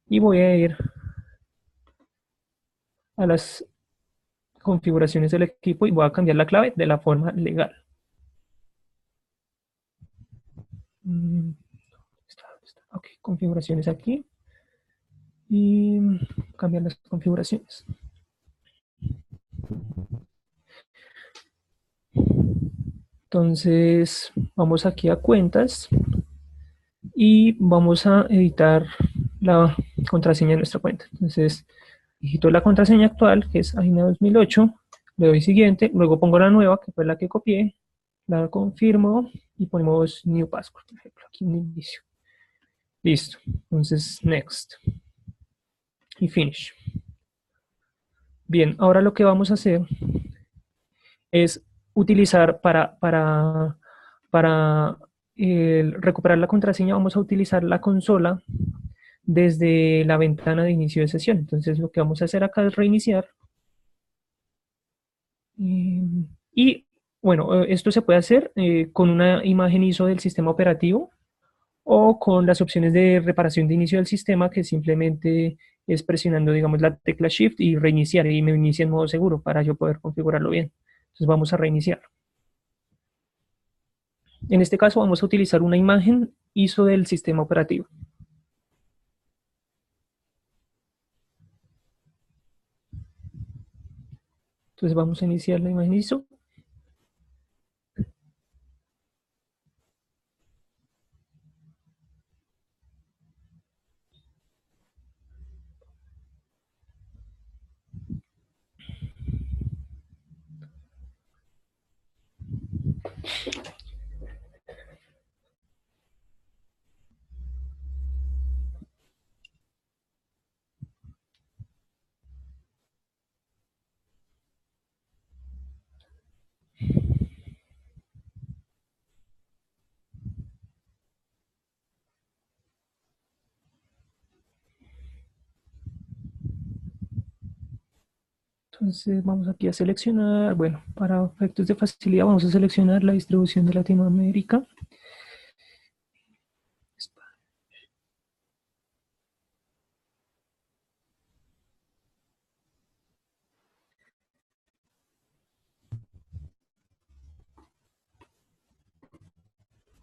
Y voy a ir a las configuraciones del equipo y voy a cambiar la clave de la forma legal. Ok, configuraciones aquí. Y cambiar las configuraciones. Entonces, vamos aquí a cuentas y vamos a editar la contraseña de nuestra cuenta. Entonces, digito la contraseña actual, que es AINA 2008, le doy siguiente, luego pongo la nueva, que fue la que copié, la confirmo y ponemos new password, por ejemplo, aquí en el inicio. Listo. Entonces, next. Y finish. Bien, ahora lo que vamos a hacer es utilizar para recuperar la contraseña, vamos a utilizar la consola desde la ventana de inicio de sesión. Entonces lo que vamos a hacer acá es reiniciar. Y bueno, esto se puede hacer con una imagen ISO del sistema operativo o con las opciones de reparación de inicio del sistema, que simplemente es presionando, digamos, la tecla Shift y reiniciar, y me inicia en modo seguro para yo poder configurarlo bien. Entonces vamos a reiniciar. En este caso vamos a utilizar una imagen ISO del sistema operativo. Entonces vamos a iniciar la imagen ISO. Entonces vamos aquí a seleccionar, bueno, para efectos de facilidad vamos a seleccionar la distribución de Latinoamérica.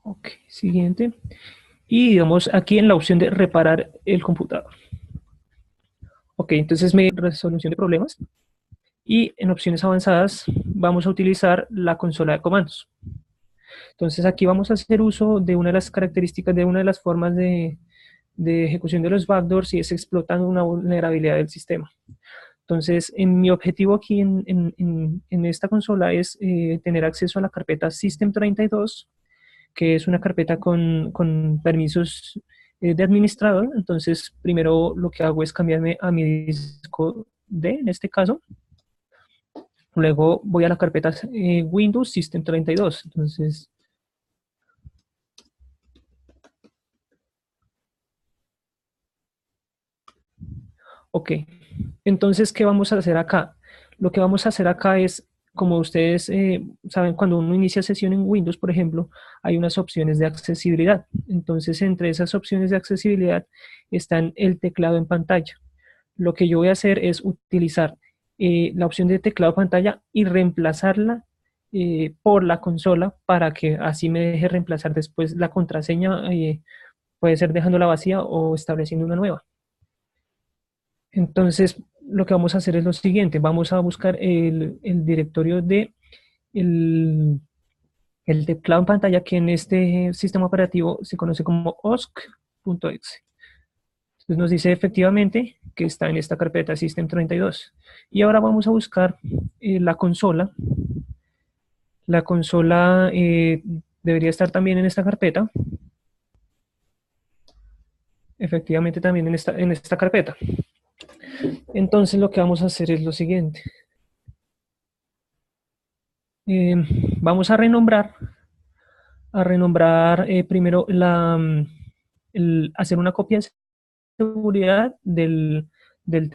Ok, siguiente. Y digamos aquí en la opción de reparar el computador. Ok, entonces me resolución de problemas. Y en opciones avanzadas vamos a utilizar la consola de comandos. Entonces aquí vamos a hacer uso de una de las características, de una de las formas de ejecución de los backdoors, y es explotando una vulnerabilidad del sistema. Entonces, mi objetivo aquí en esta consola es tener acceso a la carpeta System32, que es una carpeta con permisos de administrador. Entonces, primero lo que hago es cambiarme a mi disco D, en este caso. Luego voy a la carpeta Windows System32. Entonces, Ok, entonces, ¿qué vamos a hacer acá? Lo que vamos a hacer acá es, como ustedes saben, cuando uno inicia sesión en Windows, por ejemplo, hay unas opciones de accesibilidad. Entonces, entre esas opciones de accesibilidad están el teclado en pantalla. Lo que yo voy a hacer es utilizar la opción de teclado pantalla y reemplazarla por la consola para que así me deje reemplazar después la contraseña, puede ser dejándola vacía o estableciendo una nueva. Entonces, lo que vamos a hacer es lo siguiente, vamos a buscar el directorio de el, el teclado en pantalla que en este sistema operativo se conoce como osc.exe. Entonces nos dice efectivamente que está en esta carpeta System32. Y ahora vamos a buscar la consola. La consola debería estar también en esta carpeta. Efectivamente también en esta carpeta. Entonces lo que vamos a hacer es lo siguiente. Eh, vamos a renombrar primero hacer una copia de seguridad del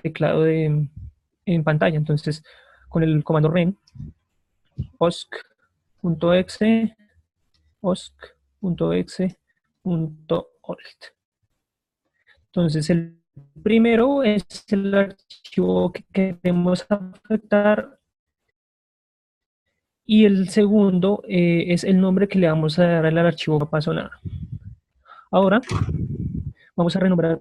teclado en pantalla. Entonces, con el comando ren osc.exe osc.exe.alt. Entonces, el primero es el archivo que queremos afectar y el segundo es el nombre que le vamos a dar al archivo, no pasó nada. Ahora, vamos a renombrar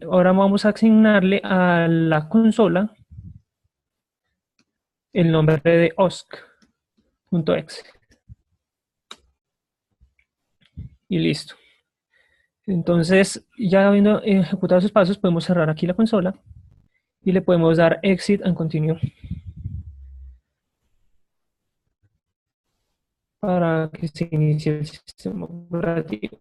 ahora vamos a asignarle a la consola el nombre de osc.exe. Y listo. Entonces, ya habiendo ejecutado esos pasos, podemos cerrar aquí la consola y le podemos dar exit and continue para que se inicie el sistema operativo.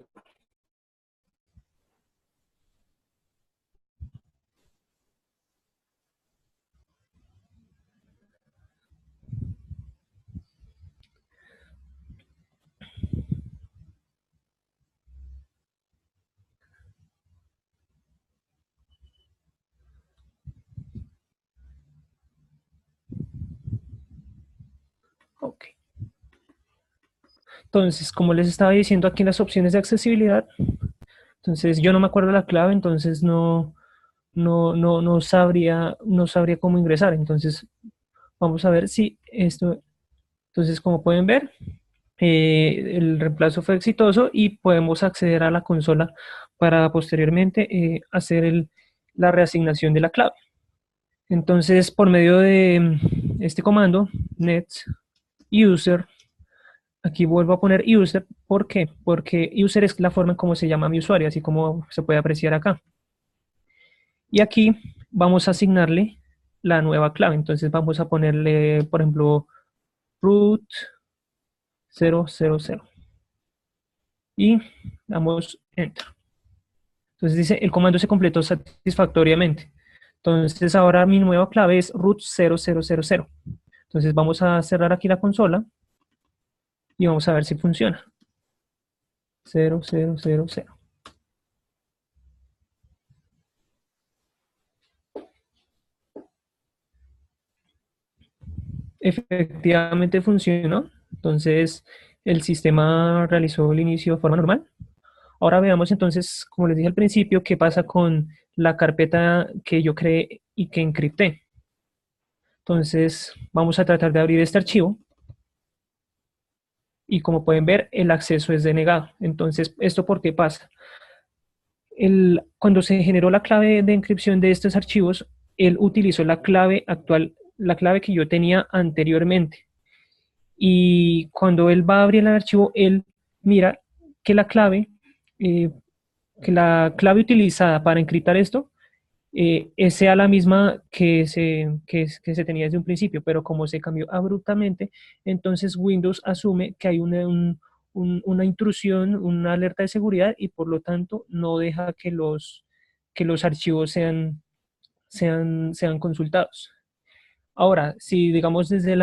Ok. Entonces, como les estaba diciendo aquí en las opciones de accesibilidad, entonces yo no me acuerdo la clave, entonces no sabría cómo ingresar. Entonces, vamos a ver si esto, entonces como pueden ver, el reemplazo fue exitoso y podemos acceder a la consola para posteriormente hacer la reasignación de la clave. Entonces, por medio de este comando, net user, aquí vuelvo a poner user. ¿Por qué? Porque user es la forma en cómo se llama mi usuario, así como se puede apreciar acá. Y aquí vamos a asignarle la nueva clave. Entonces vamos a ponerle, por ejemplo, root 000. Y damos enter. Entonces dice, el comando se completó satisfactoriamente. Entonces ahora mi nueva clave es root 0000. Entonces vamos a cerrar aquí la consola y vamos a ver si funciona. 0000. Efectivamente funcionó. Entonces el sistema realizó el inicio de forma normal. Ahora veamos entonces, como les dije al principio, qué pasa con la carpeta que yo creé y que encripté. Entonces vamos a tratar de abrir este archivo. Y como pueden ver, el acceso es denegado. Entonces, ¿esto por qué pasa? Cuando se generó la clave de encripción de estos archivos, él utilizó la clave actual, la clave que yo tenía anteriormente. Y cuando él va a abrir el archivo, él mira que eh, la clave utilizada para encriptar esto sea la misma que se tenía desde un principio, pero como se cambió abruptamente, entonces Windows asume que hay una intrusión, una alerta de seguridad y por lo tanto no deja que los archivos sean consultados. Ahora, si digamos desde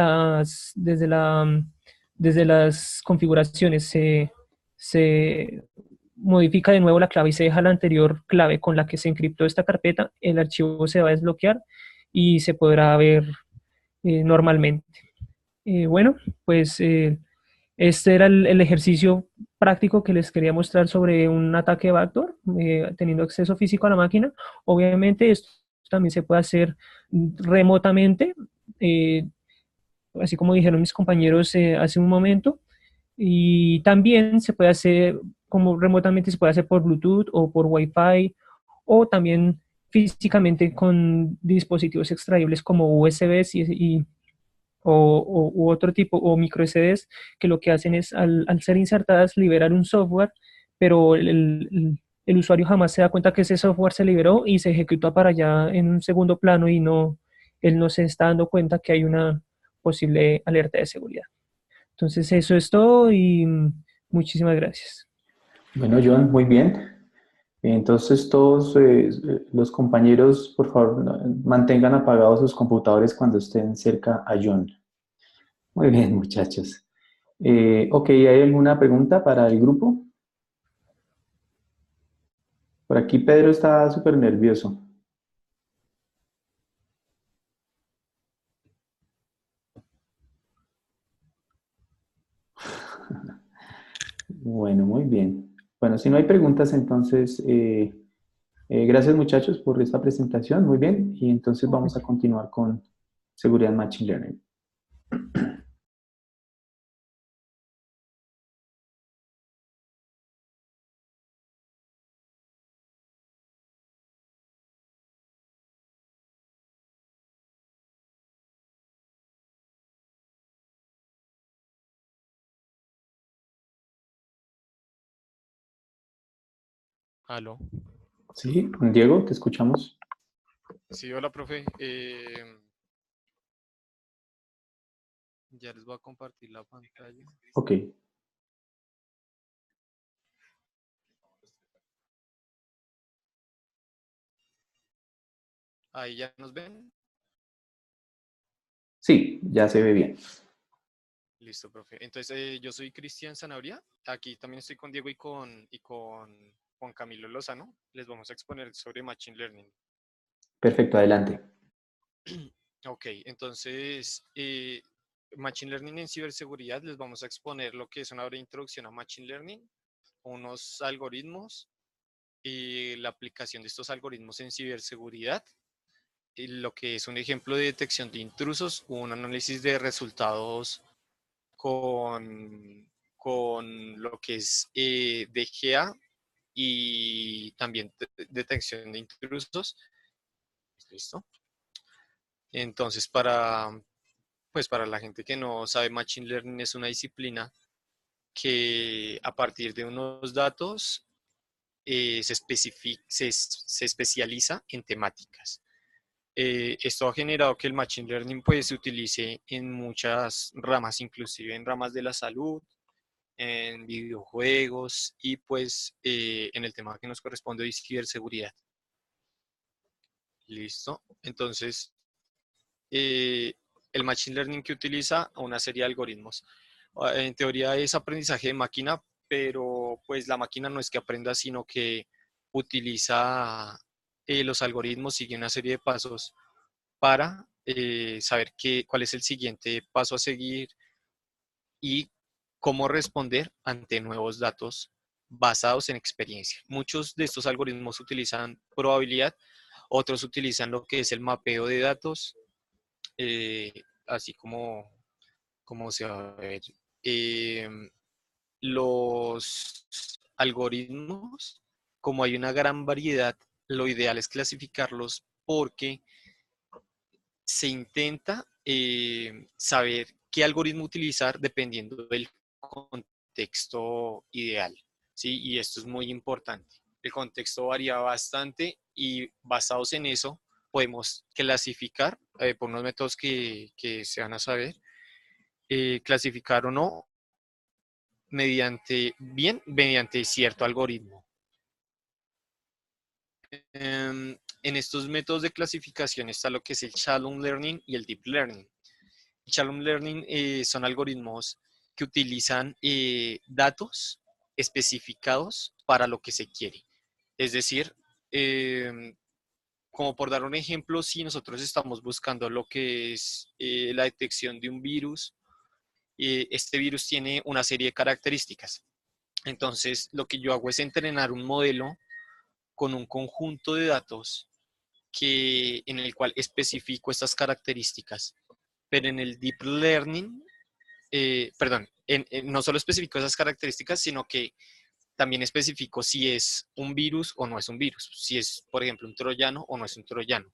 las configuraciones se modifica de nuevo la clave y se deja la anterior clave con la que se encriptó esta carpeta, el archivo se va a desbloquear y se podrá ver normalmente. Bueno, pues este era el ejercicio práctico que les quería mostrar sobre un ataque backdoor, teniendo acceso físico a la máquina. Obviamente esto también se puede hacer remotamente, así como dijeron mis compañeros hace un momento, y también se puede hacer, como remotamente se puede hacer por Bluetooth o por Wi-Fi, o también físicamente con dispositivos extraíbles como USBs u otro tipo, o micro SDs, que lo que hacen es, al ser insertadas, liberar un software, pero el usuario jamás se da cuenta que ese software se liberó y se ejecuta para allá en un segundo plano y él no se está dando cuenta que hay una posible alerta de seguridad. Entonces eso es todo y muchísimas gracias. Bueno, John, muy bien. Entonces, todos los compañeros, por favor, mantengan apagados sus computadores cuando estén cerca a John. Muy bien, muchachos. Ok, ¿hay alguna pregunta para el grupo? Por aquí Pedro está súper nervioso. Bueno, muy bien. Bueno, si no hay preguntas, entonces, gracias muchachos por esta presentación. Muy bien. Y entonces vamos a continuar con seguridad Machine Learning. Aló. Sí, Diego, te escuchamos. Sí, hola, profe. Ya les voy a compartir la pantalla. Ok. Ahí ya nos ven. Sí, ya se ve bien. Listo, profe. Entonces, yo soy Cristian Zanabria. Aquí también estoy con Diego y con Juan Camilo Lozano. Les vamos a exponer sobre Machine Learning. Perfecto, adelante. Ok, entonces, Machine Learning en ciberseguridad, les vamos a exponer lo que es una breve introducción a Machine Learning, unos algoritmos y la aplicación de estos algoritmos en ciberseguridad, y lo que es un ejemplo de detección de intrusos, un análisis de resultados con lo que es DGA y también detección de intrusos. ¿Listo? Entonces, para la gente que no sabe, Machine Learning es una disciplina que a partir de unos datos se especializa en temáticas. Esto ha generado que el Machine Learning pues, se utilice en muchas ramas, inclusive en ramas de la salud, en videojuegos y pues en el tema que nos corresponde hoy, ciberseguridad. Listo. Entonces, eh, el Machine Learning que utiliza una serie de algoritmos. En teoría es aprendizaje de máquina, pero pues la máquina no es que aprenda, sino que utiliza los algoritmos, sigue una serie de pasos para saber cuál es el siguiente paso a seguir y cómo responder ante nuevos datos basados en experiencia. Muchos de estos algoritmos utilizan probabilidad, otros utilizan lo que es el mapeo de datos, así como se va a ver. Eh, los algoritmos, como hay una gran variedad, lo ideal es clasificarlos porque se intenta saber qué algoritmo utilizar dependiendo del contexto ideal, ¿sí? Y esto es muy importante. El contexto varía bastante y basados en eso podemos clasificar por unos métodos que se van a saber, clasificar o no mediante cierto algoritmo. En estos métodos de clasificación está lo que es el Shallow Learning y el Deep Learning. Shallow Learning son algoritmos que utilizan datos especificados para lo que se quiere. Es decir, como por dar un ejemplo, si nosotros estamos buscando lo que es la detección de un virus, este virus tiene una serie de características. Entonces, lo que yo hago es entrenar un modelo con un conjunto de datos en el cual especifico estas características. Pero en el Deep Learning, no solo especifico esas características, sino que también especifico si es un virus o no es un virus, si es, por ejemplo, un troyano o no es un troyano.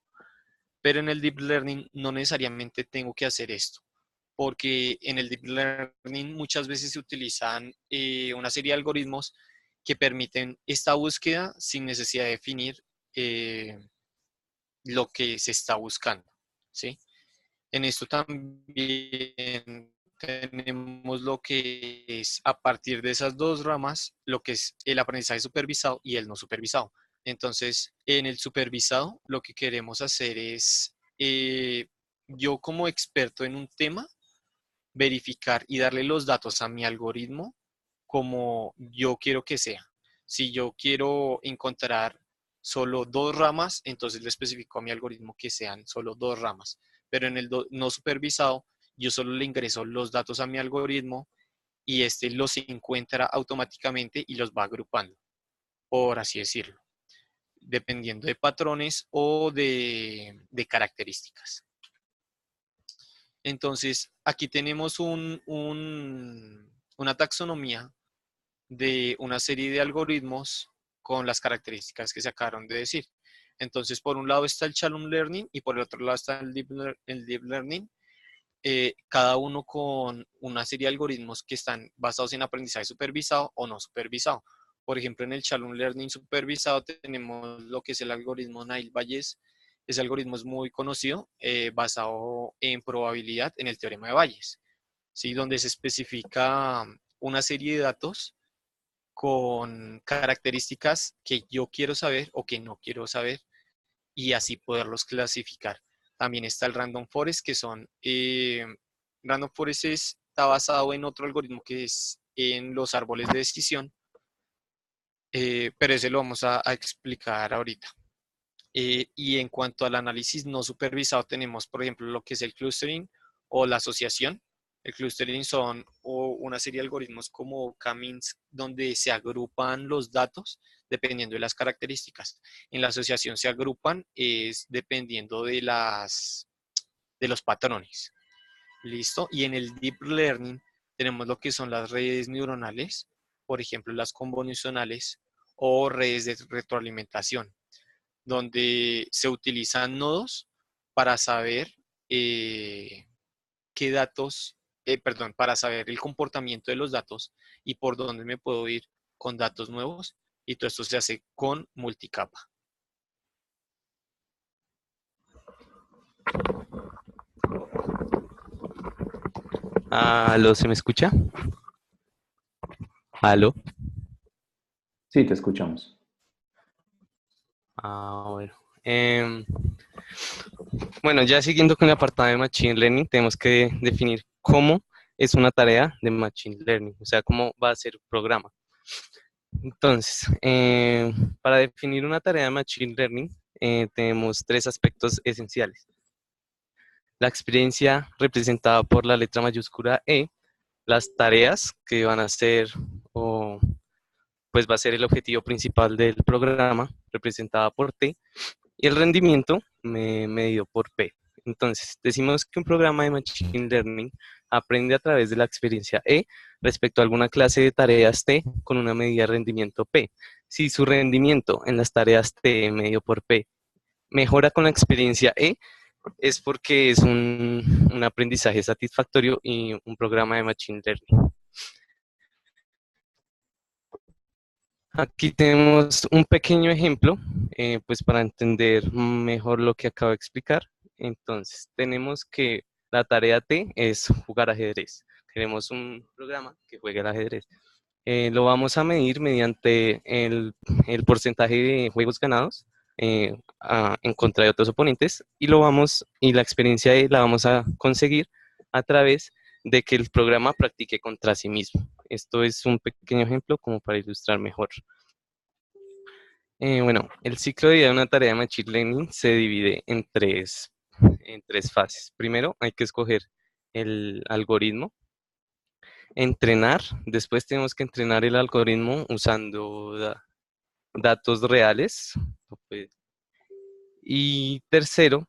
Pero en el Deep Learning no necesariamente tengo que hacer esto, porque en el Deep Learning muchas veces se utilizan una serie de algoritmos que permiten esta búsqueda sin necesidad de definir lo que se está buscando, ¿sí? En esto también tenemos lo que es, a partir de esas dos ramas, lo que es el aprendizaje supervisado y el no supervisado. Entonces, en el supervisado, lo que queremos hacer es, yo como experto en un tema, verificar y darle los datos a mi algoritmo como yo quiero que sea. Si yo quiero encontrar solo dos ramas, entonces le especifico a mi algoritmo que sean solo dos ramas. Pero en el no supervisado, yo solo le ingreso los datos a mi algoritmo y este los encuentra automáticamente y los va agrupando, por así decirlo, dependiendo de patrones o de características. Entonces, aquí tenemos una taxonomía de una serie de algoritmos con las características que se acabaron de decir. Entonces, por un lado está el Shalom Learning y por el otro lado está el Deep Learning, cada uno con una serie de algoritmos que están basados en aprendizaje supervisado o no supervisado. Por ejemplo, en el Shalom Learning supervisado tenemos lo que es el algoritmo Nail-Bayes. Ese algoritmo es muy conocido, basado en probabilidad en el teorema de Bayes, ¿sí? Donde se especifica una serie de datos con características que yo quiero saber o que no quiero saber y así poderlos clasificar. También está el Random Forest, que son, Random Forest está basado en otro algoritmo que es en los árboles de decisión, pero ese lo vamos a explicar ahorita. Y en cuanto al análisis no supervisado, tenemos, por ejemplo, lo que es el clustering o la asociación. El clustering son una serie de algoritmos como K-means, donde se agrupan los datos dependiendo de las características. En la asociación se agrupan es dependiendo de los patrones. ¿Listo? Y en el Deep Learning tenemos lo que son las redes neuronales, por ejemplo, las convolucionales o redes de retroalimentación, donde se utilizan nodos para saber qué datos, para saber el comportamiento de los datos y por dónde me puedo ir con datos nuevos, y todo esto se hace con multicapa. ¿Aló, se me escucha? ¿Aló? Sí, te escuchamos. Bueno. Bueno, ya siguiendo con el apartado de Machine Learning, tenemos que definir cómo es una tarea de Machine Learning, o sea, cómo va a ser el programa. Entonces, para definir una tarea de Machine Learning, tenemos tres aspectos esenciales. La experiencia representada por la letra mayúscula E, las tareas que van a ser, o pues va a ser el objetivo principal del programa, representada por T, y el rendimiento medido por P. Entonces, decimos que un programa de Machine Learning aprende a través de la experiencia E respecto a alguna clase de tareas T con una medida de rendimiento P. Si su rendimiento en las tareas T medido por P mejora con la experiencia E, es porque es un aprendizaje satisfactorio y un programa de Machine Learning. Aquí tenemos un pequeño ejemplo, pues para entender mejor lo que acabo de explicar. Entonces, tenemos que la tarea T es jugar ajedrez. Queremos un programa que juegue al ajedrez. Lo vamos a medir mediante el porcentaje de juegos ganados en contra de otros oponentes y la experiencia la vamos a conseguir a través de que el programa practique contra sí mismo. Esto es un pequeño ejemplo como para ilustrar mejor. Bueno, el ciclo de vida de una tarea de Machine Learning se divide en tres fases. Primero, hay que escoger el algoritmo, entrenar, después tenemos que entrenar el algoritmo usando datos reales. Pues, y tercero,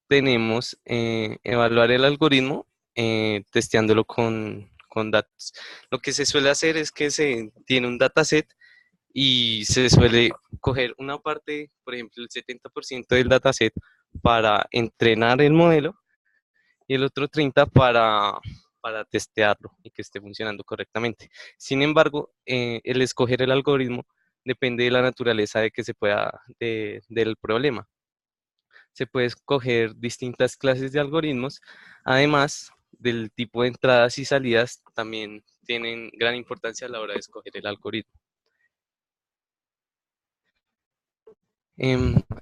tenemos evaluar el algoritmo testeándolo con datos. Lo que se suele hacer es que se tiene un dataset y se suele coger una parte, por ejemplo, el 70% del dataset para entrenar el modelo y el otro 30% para testearlo y que esté funcionando correctamente. Sin embargo, el escoger el algoritmo depende de la naturaleza de que se pueda, del problema. Se puede escoger distintas clases de algoritmos, además del tipo de entradas y salidas también tienen gran importancia a la hora de escoger el algoritmo.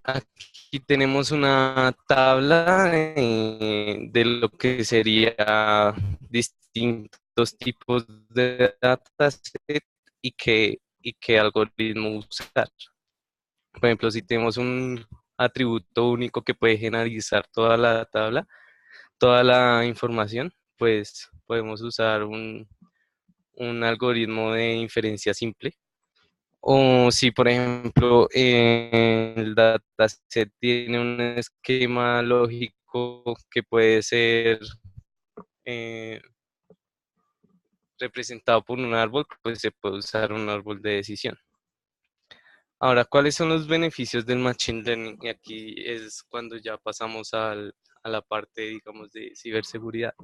Aquí tenemos una tabla de lo que sería distintos tipos de dataset y qué algoritmo usar. Por ejemplo, si tenemos un atributo único que puede generalizar toda la tabla, toda la información, pues podemos usar un algoritmo de inferencia simple. O si, por ejemplo, el dataset tiene un esquema lógico que puede ser representado por un árbol, pues se puede usar un árbol de decisión. Ahora, ¿cuáles son los beneficios del Machine Learning? Y aquí es cuando ya pasamos a la parte, digamos, de ciberseguridad.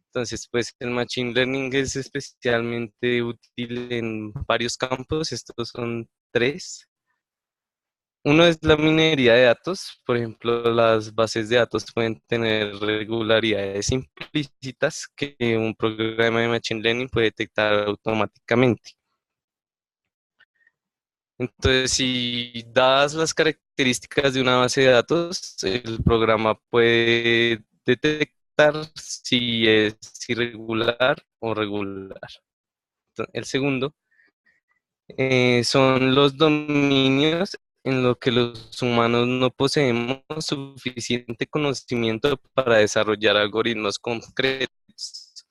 Entonces, pues el Machine Learning es especialmente útil en varios campos. Estos son tres. Uno es la minería de datos. Por ejemplo, las bases de datos pueden tener regularidades implícitas que un programa de Machine Learning puede detectar automáticamente. Entonces, si dadas las características de una base de datos, el programa puede detectar si es irregular o regular. El segundo son los dominios en los que los humanos no poseemos suficiente conocimiento para desarrollar algoritmos concretos.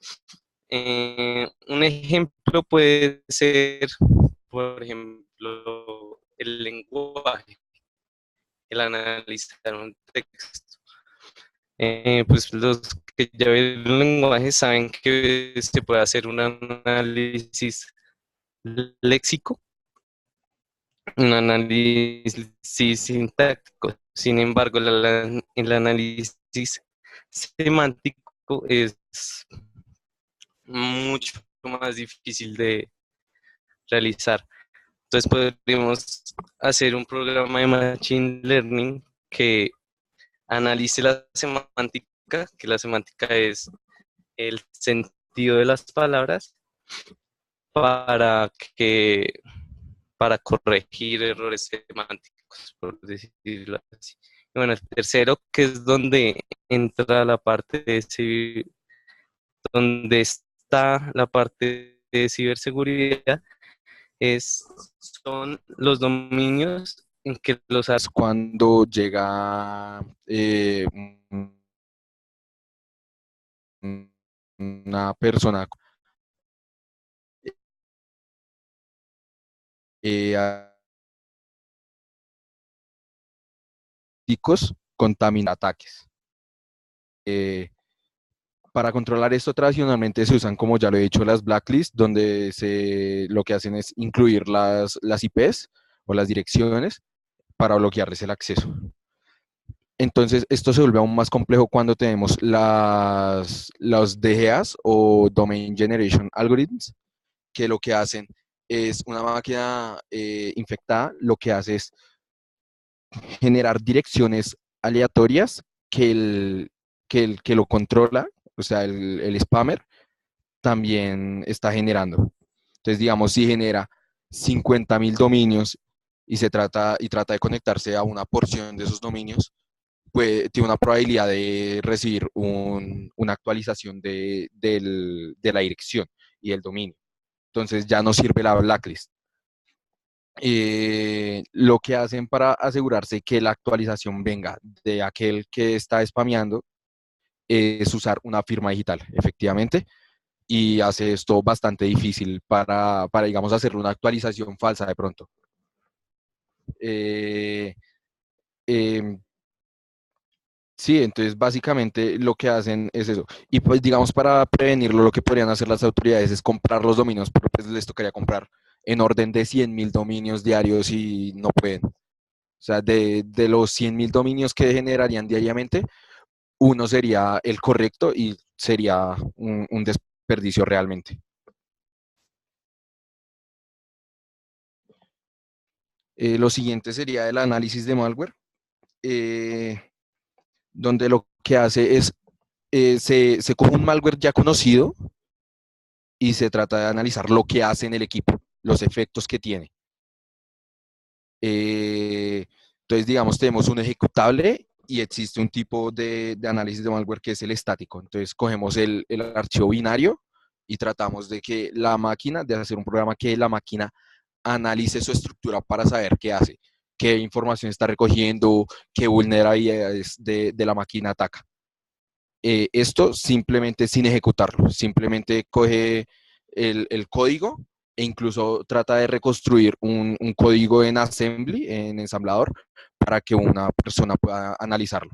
Un ejemplo puede ser, por ejemplo, el lenguaje, el analizar un texto. Pues los que ya ven el lenguaje saben que se puede hacer un análisis léxico, un análisis sintáctico. Sin embargo, el análisis semántico es mucho más difícil de realizar. Entonces podríamos hacer un programa de Machine Learning que analice la semántica, que la semántica es el sentido de las palabras, para para corregir errores semánticos, por decirlo así. Y bueno, el tercero, que es donde entra la parte de donde está la parte de ciberseguridad, son los dominios en que los Cuando llega una persona a contamina ataques. Para controlar esto tradicionalmente se usan, como ya lo he dicho, las blacklists, donde lo que hacen es incluir las IPs o las direcciones para bloquearles el acceso. Entonces, esto se vuelve aún más complejo cuando tenemos los DGAs o Domain Generation Algorithms, que lo que hacen es una máquina infectada, lo que hace es generar direcciones aleatorias que lo controla, o sea, el spammer también está generando. Entonces, digamos, si genera 50.000 dominios y trata de conectarse a una porción de esos dominios, pues tiene una probabilidad de recibir una actualización de la dirección y del dominio. entonces ya no sirve la blacklist. Lo que hacen para asegurarse que la actualización venga de aquel que está spameando es usar una firma digital, efectivamente, y hace esto bastante difícil para digamos, hacerle una actualización falsa de pronto. Eh, em, sí, entonces básicamente lo que hacen es eso. Y pues digamos para prevenirlo, lo que podrían hacer las autoridades es comprar los dominios, pero pues les tocaría comprar en orden de 100.000 dominios diarios y no pueden. O sea, de los 100.000 dominios que generarían diariamente, uno sería el correcto y sería un desperdicio realmente. Lo siguiente sería el análisis de malware, donde lo que hace es, se coge un malware ya conocido y se trata de analizar lo que hace en el equipo, los efectos que tiene. Entonces, digamos, tenemos un ejecutable y existe un tipo de análisis de malware que es el estático. Entonces, cogemos el archivo binario y tratamos de que la máquina, de hacer un programa que la máquina analice su estructura para saber qué hace, qué información está recogiendo, qué vulnerabilidades de la máquina ataca. Esto simplemente sin ejecutarlo, simplemente coge el código e incluso trata de reconstruir un código en assembly, en ensamblador, para que una persona pueda analizarlo.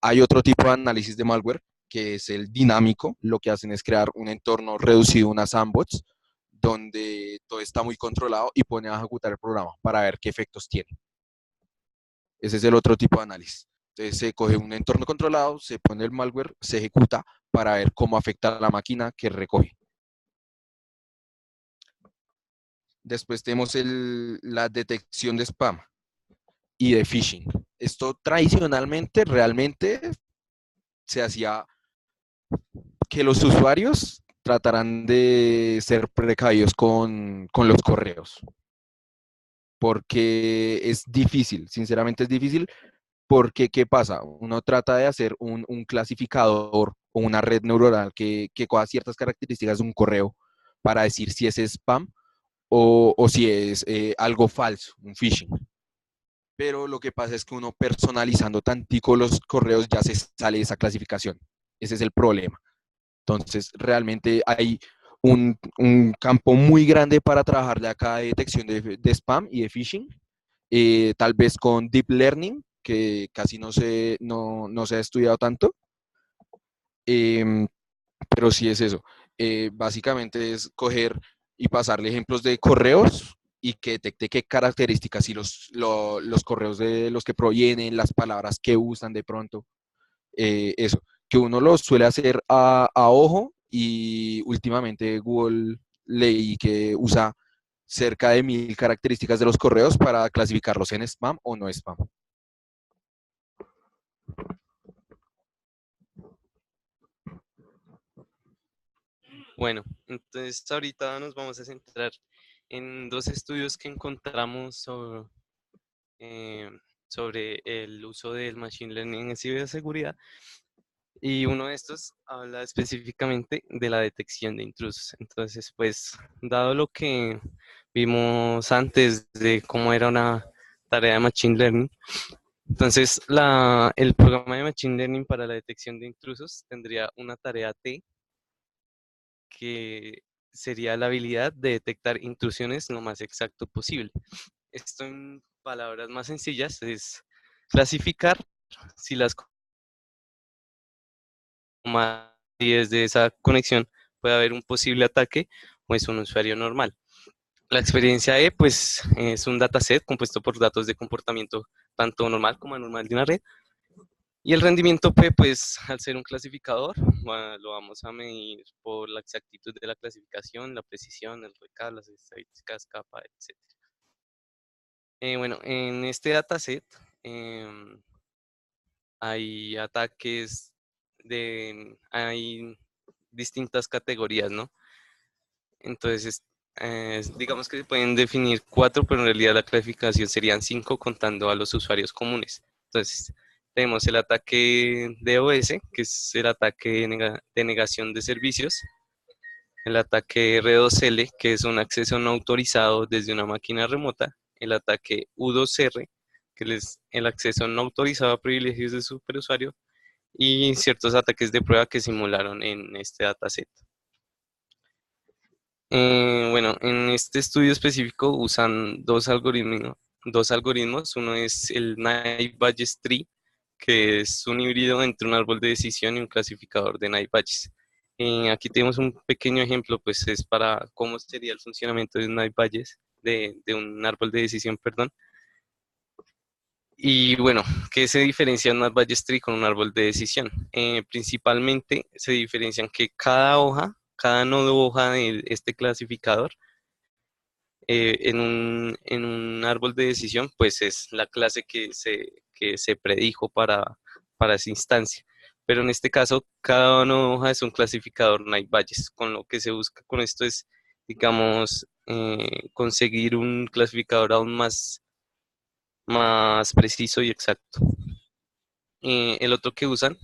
Hay otro tipo de análisis de malware, que es el dinámico. Lo que hacen es crear un entorno reducido, una sandbox, donde todo está muy controlado y pone a ejecutar el programa para ver qué efectos tiene. Ese es el otro tipo de análisis. Entonces se coge un entorno controlado, se pone el malware, se ejecuta para ver cómo afecta a la máquina que recoge. Después tenemos la detección de spam y de phishing. Esto tradicionalmente realmente se hacía que los usuarios tratarán de ser precavidos con los correos, porque es difícil, sinceramente es difícil, porque ¿qué pasa? Uno trata de hacer un clasificador o una red neuronal que coja ciertas características de un correo para decir si es spam o si es algo falso, un phishing. Pero lo que pasa es que uno personalizando tantico los correos ya se sale de esa clasificación. Ese es el problema. Entonces, realmente hay un campo muy grande para trabajar de acá de detección de spam y de phishing. Tal vez con deep learning, que casi no se ha estudiado tanto. Em, pero sí es eso. Básicamente es coger y pasarle ejemplos de correos y que detecte qué características y los correos de los que provienen, las palabras que usan de pronto. Eso, que uno lo suele hacer a ojo y últimamente Google leí que usa cerca de 1.000 características de los correos para clasificarlos en spam o no spam. Bueno, entonces ahorita nos vamos a centrar en dos estudios que encontramos sobre el uso del Machine Learning en ciberseguridad. Y uno de estos habla específicamente de la detección de intrusos. Entonces, pues, dado lo que vimos antes de cómo era una tarea de Machine Learning, entonces el programa de Machine Learning para la detección de intrusos tendría una tarea T, que sería la habilidad de detectar intrusiones lo más exacto posible. Esto en palabras más sencillas es clasificar si las y desde esa conexión puede haber un posible ataque o es un usuario normal. La experiencia E, pues, es un dataset compuesto por datos de comportamiento tanto normal como anormal de una red. Y el rendimiento P, pues, al ser un clasificador, lo vamos a medir por la exactitud de la clasificación, la precisión, el recall, las estadísticas, capa, etc. Bueno, en este dataset hay ataques hay distintas categorías, ¿no? Entonces, digamos que se pueden definir 4, pero en realidad la clasificación serían 5 contando a los usuarios comunes. Entonces, tenemos el ataque DOS, que es el ataque de negación de servicios. el ataque R2L, que es un acceso no autorizado desde una máquina remota, el ataque U2R, que es el acceso no autorizado a privilegios de superusuario, y ciertos ataques de prueba que simularon en este dataset. Bueno, en este estudio específico usan dos algoritmos. Uno es el Naive-Bayes Tree, que es un híbrido entre un árbol de decisión y un clasificador de Naive-Bayes. Aquí tenemos un pequeño ejemplo, pues es para cómo sería el funcionamiento de un Naive-Bayes, de un árbol de decisión, perdón. Y bueno, ¿qué se diferencia un Naive-Bayes Tree con un árbol de decisión? Principalmente se diferencian que cada nodo hoja de este clasificador en un árbol de decisión, pues es la clase que se predijo para esa instancia. Pero en este caso, cada nodo hoja es un clasificador Naive-Bayes. Con lo que se busca con esto es, digamos, conseguir un clasificador aún más preciso y exacto. El otro que usan,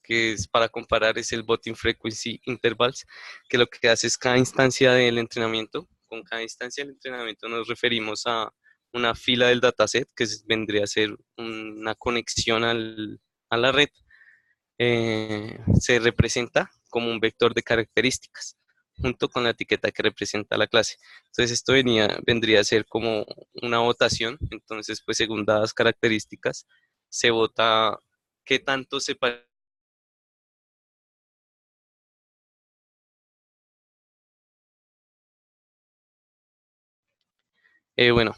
que es para comparar, es el Botting Frequency Intervals, que lo que hace es cada instancia del entrenamiento. Con cada instancia del entrenamiento nos referimos a una fila del dataset, que vendría a ser una conexión a la red. Se representa como un vector de características, junto con la etiqueta que representa la clase. Entonces esto vendría a ser como una votación. Entonces, pues según dadas características, se vota qué tanto se parece. Bueno,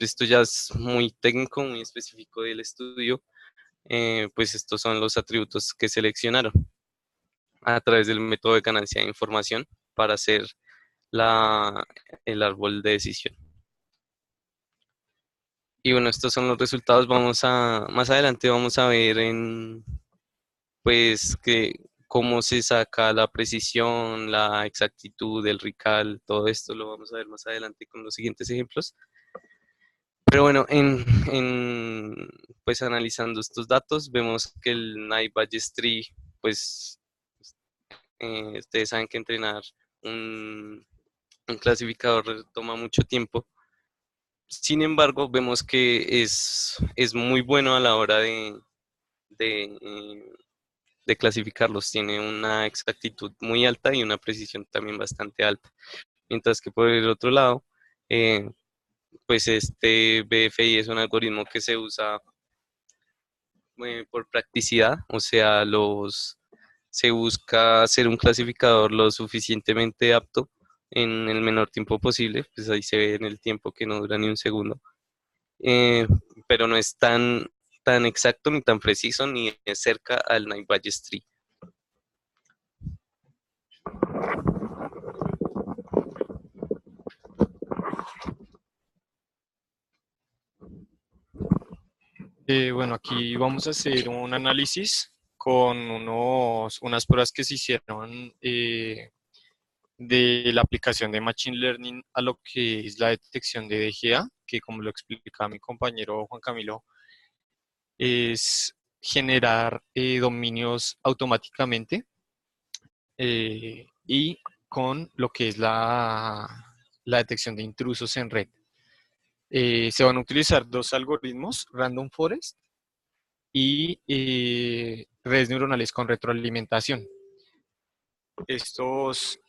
esto ya es muy técnico, muy específico del estudio. Pues estos son los atributos que seleccionaron a través del método de ganancia de información para hacer el árbol de decisión. Y bueno, estos son los resultados. Más adelante vamos a ver pues cómo se saca la precisión, la exactitud, el recall, todo esto lo vamos a ver más adelante con los siguientes ejemplos. Pero bueno, pues analizando estos datos, vemos que el Naive-Bayes Tree, pues ustedes saben que entrenar un clasificador toma mucho tiempo. Sin embargo, vemos que es muy bueno a la hora de clasificarlos. Tiene una exactitud muy alta y una precisión también bastante alta. Mientras que por el otro lado, pues este BFI es un algoritmo que se usa por practicidad, o sea, se busca hacer un clasificador lo suficientemente apto en el menor tiempo posible, pues ahí se ve en el tiempo que no dura ni un segundo, eh, pero no es tan exacto ni tan preciso ni es cerca al Naive-Bayes Tree. Bueno, aquí vamos a hacer un análisis con unas pruebas que se hicieron de la aplicación de Machine Learning a lo que es la detección de DGA, que como lo explicaba mi compañero Juan Camilo, es generar dominios automáticamente y con lo que es la detección de intrusos en red. Se van a utilizar dos algoritmos, Random Forest y redes neuronales con retroalimentación. Estos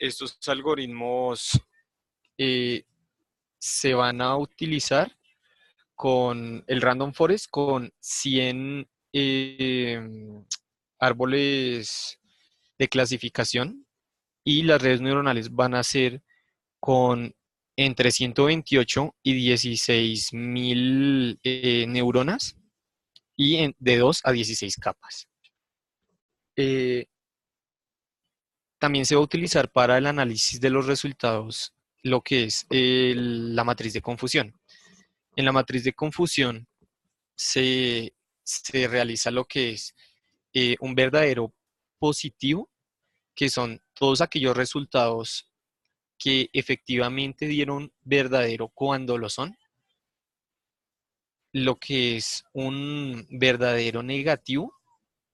algoritmos se van a utilizar con el Random Forest con 100 árboles de clasificación y las redes neuronales van a ser con entre 128 y 16.000 neuronas y de 2 a 16 capas. También se va a utilizar para el análisis de los resultados lo que es la matriz de confusión. En la matriz de confusión se realiza lo que es un verdadero positivo, que son todos aquellos resultados que efectivamente dieron verdadero cuando lo son. Lo que es un verdadero negativo,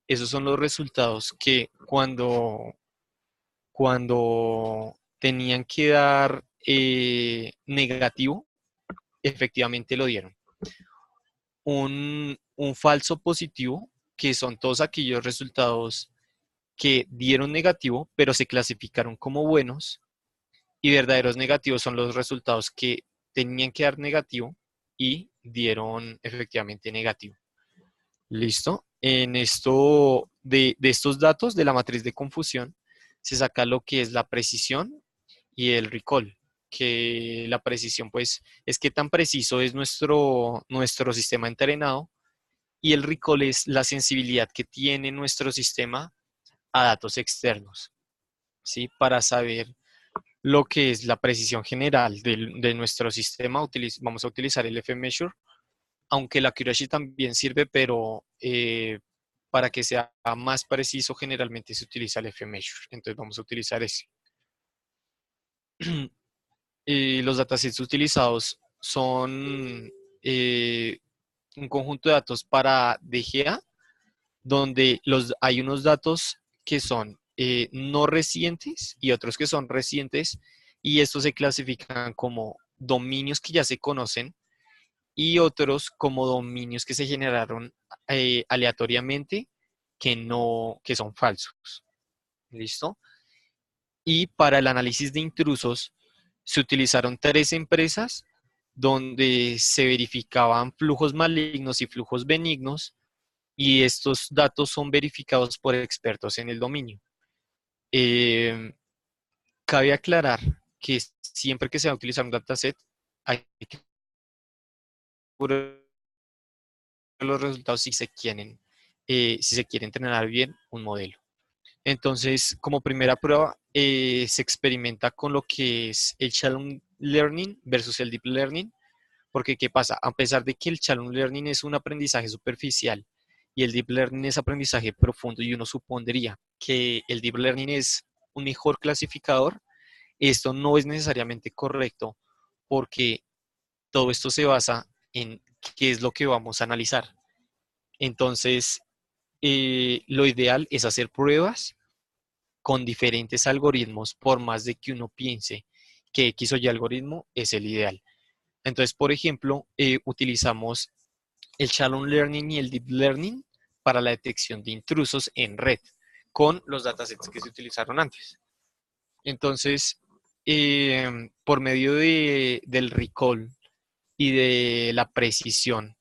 esos son los resultados que cuando tenían que dar negativo, efectivamente lo dieron. Un falso positivo, que son todos aquellos resultados que dieron negativo, pero se clasificaron como buenos, y verdaderos negativos son los resultados que tenían que dar negativo y dieron efectivamente negativo. ¿Listo? En esto, de estos datos de la matriz de confusión, se saca lo que es la precisión y el recall, que la precisión pues es qué tan preciso es nuestro sistema entrenado, y el recall es la sensibilidad que tiene nuestro sistema a datos externos, ¿sí? Para saber lo que es la precisión general de nuestro sistema, vamos a utilizar el F-Measure, aunque la accuracy también sirve, pero para que sea más preciso generalmente se utiliza el F-Measure, entonces vamos a utilizar ese. Los datasets utilizados son un conjunto de datos para DGA, donde hay unos datos que son no recientes y otros que son recientes, y estos se clasifican como dominios que ya se conocen y otros como dominios que se generaron aleatoriamente que son falsos. ¿Listo? Y para el análisis de intrusos se utilizaron 3 empresas donde se verificaban flujos malignos y flujos benignos, y estos datos son verificados por expertos en el dominio. Cabe aclarar que siempre que se va a utilizar un dataset, hay que ver los resultados si se quiere entrenar bien un modelo. Entonces, como primera prueba, se experimenta con lo que es el Shallow Learning versus el Deep Learning, porque ¿qué pasa? A pesar de que el Shallow Learning es un aprendizaje superficial y el Deep Learning es aprendizaje profundo, y uno supondría que el Deep Learning es un mejor clasificador, esto no es necesariamente correcto, porque todo esto se basa en qué es lo que vamos a analizar. Entonces, lo ideal es hacer pruebas con diferentes algoritmos, por más de que uno piense que X o Y algoritmo es el ideal. Entonces, por ejemplo, utilizamos el Shallow Learning y el Deep Learning para la detección de intrusos en red con los datasets que se utilizaron antes. Entonces, por medio del recall y de la precisión,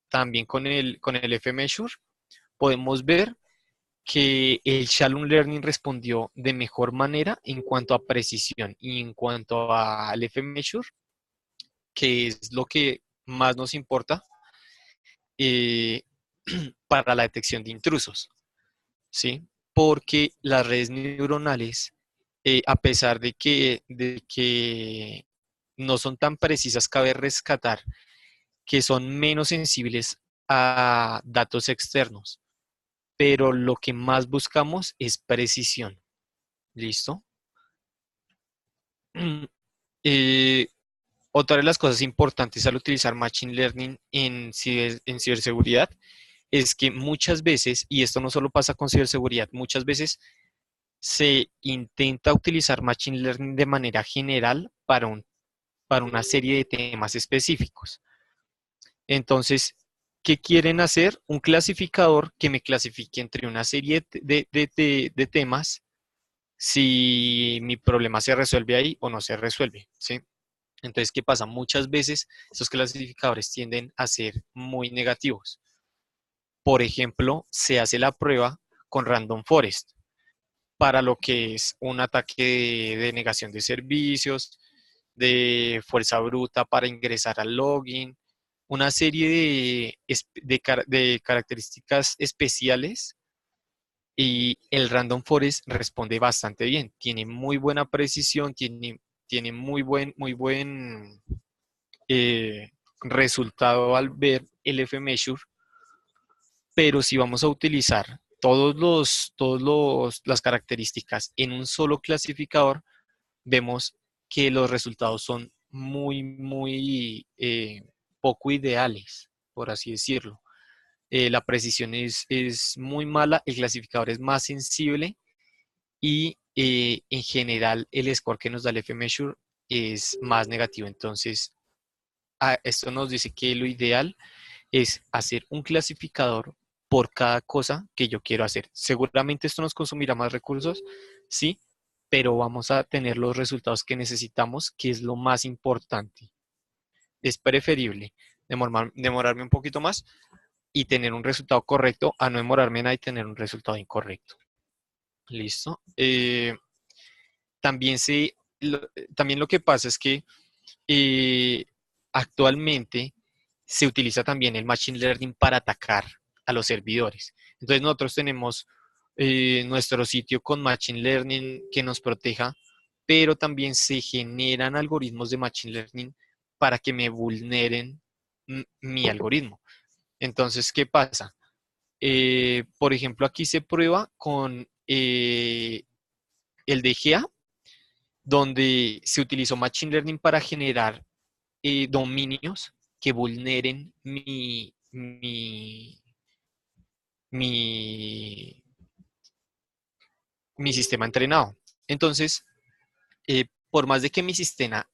también con el F-Measure, podemos ver que el Shallow Learning respondió de mejor manera en cuanto a precisión y en cuanto al F-Measure, que es lo que más nos importa eh, para la detección de intrusos, ¿sí? Porque las redes neuronales, a pesar de que no son tan precisas, cabe rescatar que son menos sensibles a datos externos, pero lo que más buscamos es precisión. ¿Listo? Eh, Otra de las cosas importantes al utilizar Machine Learning en ciberseguridad es que muchas veces, y esto no solo pasa con ciberseguridad, muchas veces se intenta utilizar Machine Learning de manera general para una serie de temas específicos. Entonces, ¿qué quieren hacer? Un clasificador que me clasifique entre una serie de temas, si mi problema se resuelve ahí o no se resuelve, ¿sí? Entonces, ¿qué pasa? Muchas veces estos clasificadores tienden a ser muy negativos. Por ejemplo, se hace la prueba con Random Forest para lo que es un ataque de negación de servicios, de fuerza bruta para ingresar al login, una serie de características especiales, y el Random Forest responde bastante bien. Tiene muy buena precisión, tiene muy buen resultado al ver el F-Measure, pero si vamos a utilizar las características en un solo clasificador, vemos que los resultados son muy poco ideales, por así decirlo. La precisión es muy mala, el clasificador es más sensible, y en general el score que nos da el F-Measure es más negativo. Entonces, esto nos dice que lo ideal es hacer un clasificador por cada cosa que yo quiero hacer. Seguramente esto nos consumirá más recursos, sí, pero vamos a tener los resultados que necesitamos, que es lo más importante. Es preferible demorarme un poquito más y tener un resultado correcto a no demorarme nada y tener un resultado incorrecto. Listo. También, también lo que pasa es que actualmente se utiliza también el Machine Learning para atacar a los servidores. Entonces nosotros tenemos nuestro sitio con Machine Learning que nos proteja, pero también se generan algoritmos de Machine Learning para que me vulneren mi algoritmo. Entonces, ¿qué pasa? Por ejemplo, aquí se prueba con el DGA, donde se utilizó Machine Learning para generar dominios que vulneren mi, mi sistema entrenado. Entonces, por más de que mi sistema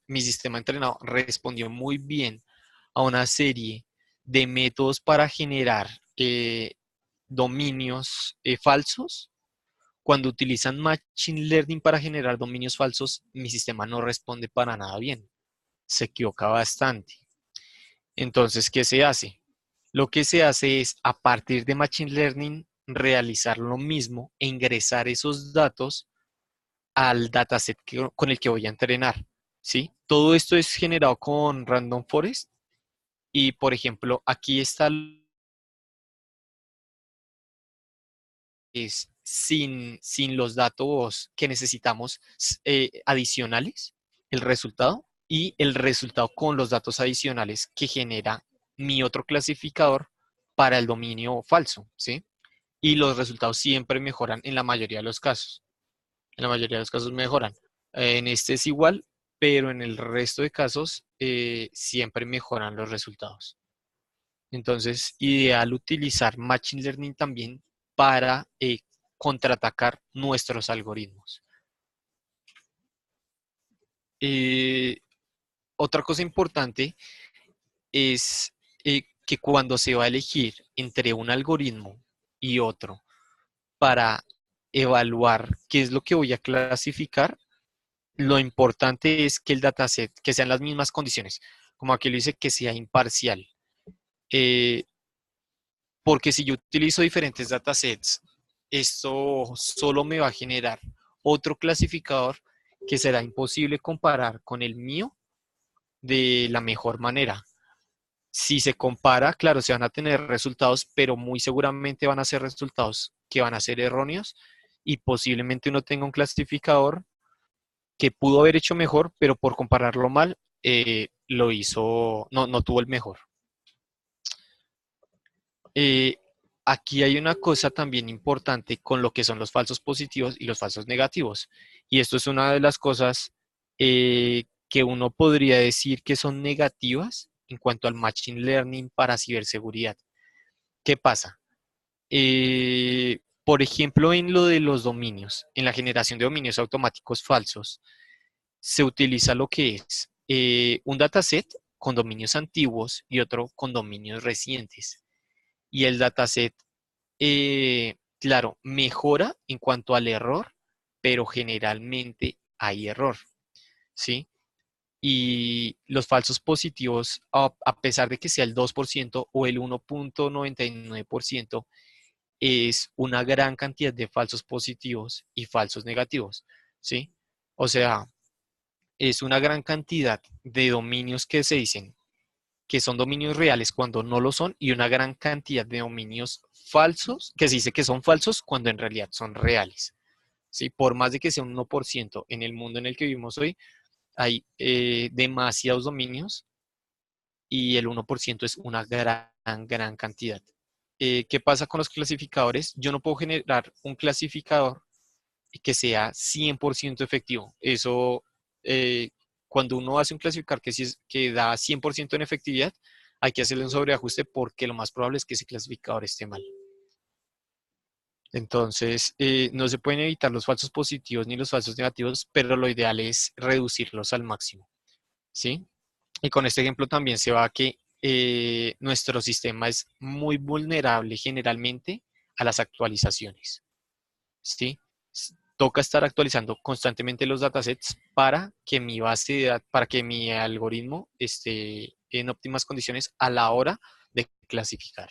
entrenado respondió muy bien a una serie de métodos para generar dominios falsos, cuando utilizan Machine Learning para generar dominios falsos, mi sistema no responde para nada bien. Se equivoca bastante. Entonces, ¿qué se hace? Lo que se hace es, a partir de Machine Learning, realizar lo mismo e ingresar esos datos al dataset con el que voy a entrenar, ¿sí? Todo esto es generado con Random Forest y, por ejemplo, aquí está sin los datos que necesitamos adicionales, el resultado, y el resultado con los datos adicionales que genera mi otro clasificador para el dominio falso, ¿sí? Y los resultados siempre mejoran en la mayoría de los casos. En la mayoría de los casos mejoran. En este es igual, pero en el resto de casos siempre mejoran los resultados. Entonces, ideal utilizar Machine Learning también para contraatacar nuestros algoritmos. Otra cosa importante es que cuando se va a elegir entre un algoritmo y otro para evaluar qué es lo que voy a clasificar, lo importante es que el dataset, que sean las mismas condiciones, como aquí lo dice, que sea imparcial. Porque si yo utilizo diferentes datasets, esto solo me va a generar otro clasificador que será imposible comparar con el mío de la mejor manera. Si se compara, claro, se van a tener resultados, pero muy seguramente van a ser resultados que van a ser erróneos y posiblemente uno tenga un clasificador que pudo haber hecho mejor, pero por compararlo mal, lo hizo, no tuvo el mejor. Aquí hay una cosa también importante con lo que son los falsos positivos y los falsos negativos. Y esto es una de las cosas que uno podría decir que son negativas en cuanto al Machine Learning para ciberseguridad. ¿Qué pasa? Por ejemplo, en lo de los dominios, en la generación de dominios automáticos falsos, se utiliza lo que es un dataset con dominios antiguos y otro con dominios recientes. Y el dataset, claro, mejora en cuanto al error, pero generalmente hay error, ¿sí? Y los falsos positivos, a pesar de que sea el 2% o el 1.99%, es una gran cantidad de falsos positivos y falsos negativos, ¿sí? O sea, es una gran cantidad de dominios que se dicen que son dominios reales cuando no lo son y una gran cantidad de dominios falsos que se dice que son falsos cuando en realidad son reales. ¿Sí? Por más de que sea un 1% en el mundo en el que vivimos hoy, hay demasiados dominios y el 1% es una gran cantidad. ¿Qué pasa con los clasificadores? Yo no puedo generar un clasificador que sea 100% efectivo. Eso, cuando uno hace un clasificador que da 100% en efectividad, hay que hacerle un sobreajuste porque lo más probable es que ese clasificador esté mal. Entonces, no se pueden evitar los falsos positivos ni los falsos negativos, pero lo ideal es reducirlos al máximo, ¿sí? Y con este ejemplo también se va a que nuestro sistema es muy vulnerable generalmente a las actualizaciones, ¿sí? Toca estar actualizando constantemente los datasets para que mi base de datos, para que mi algoritmo esté en óptimas condiciones a la hora de clasificar.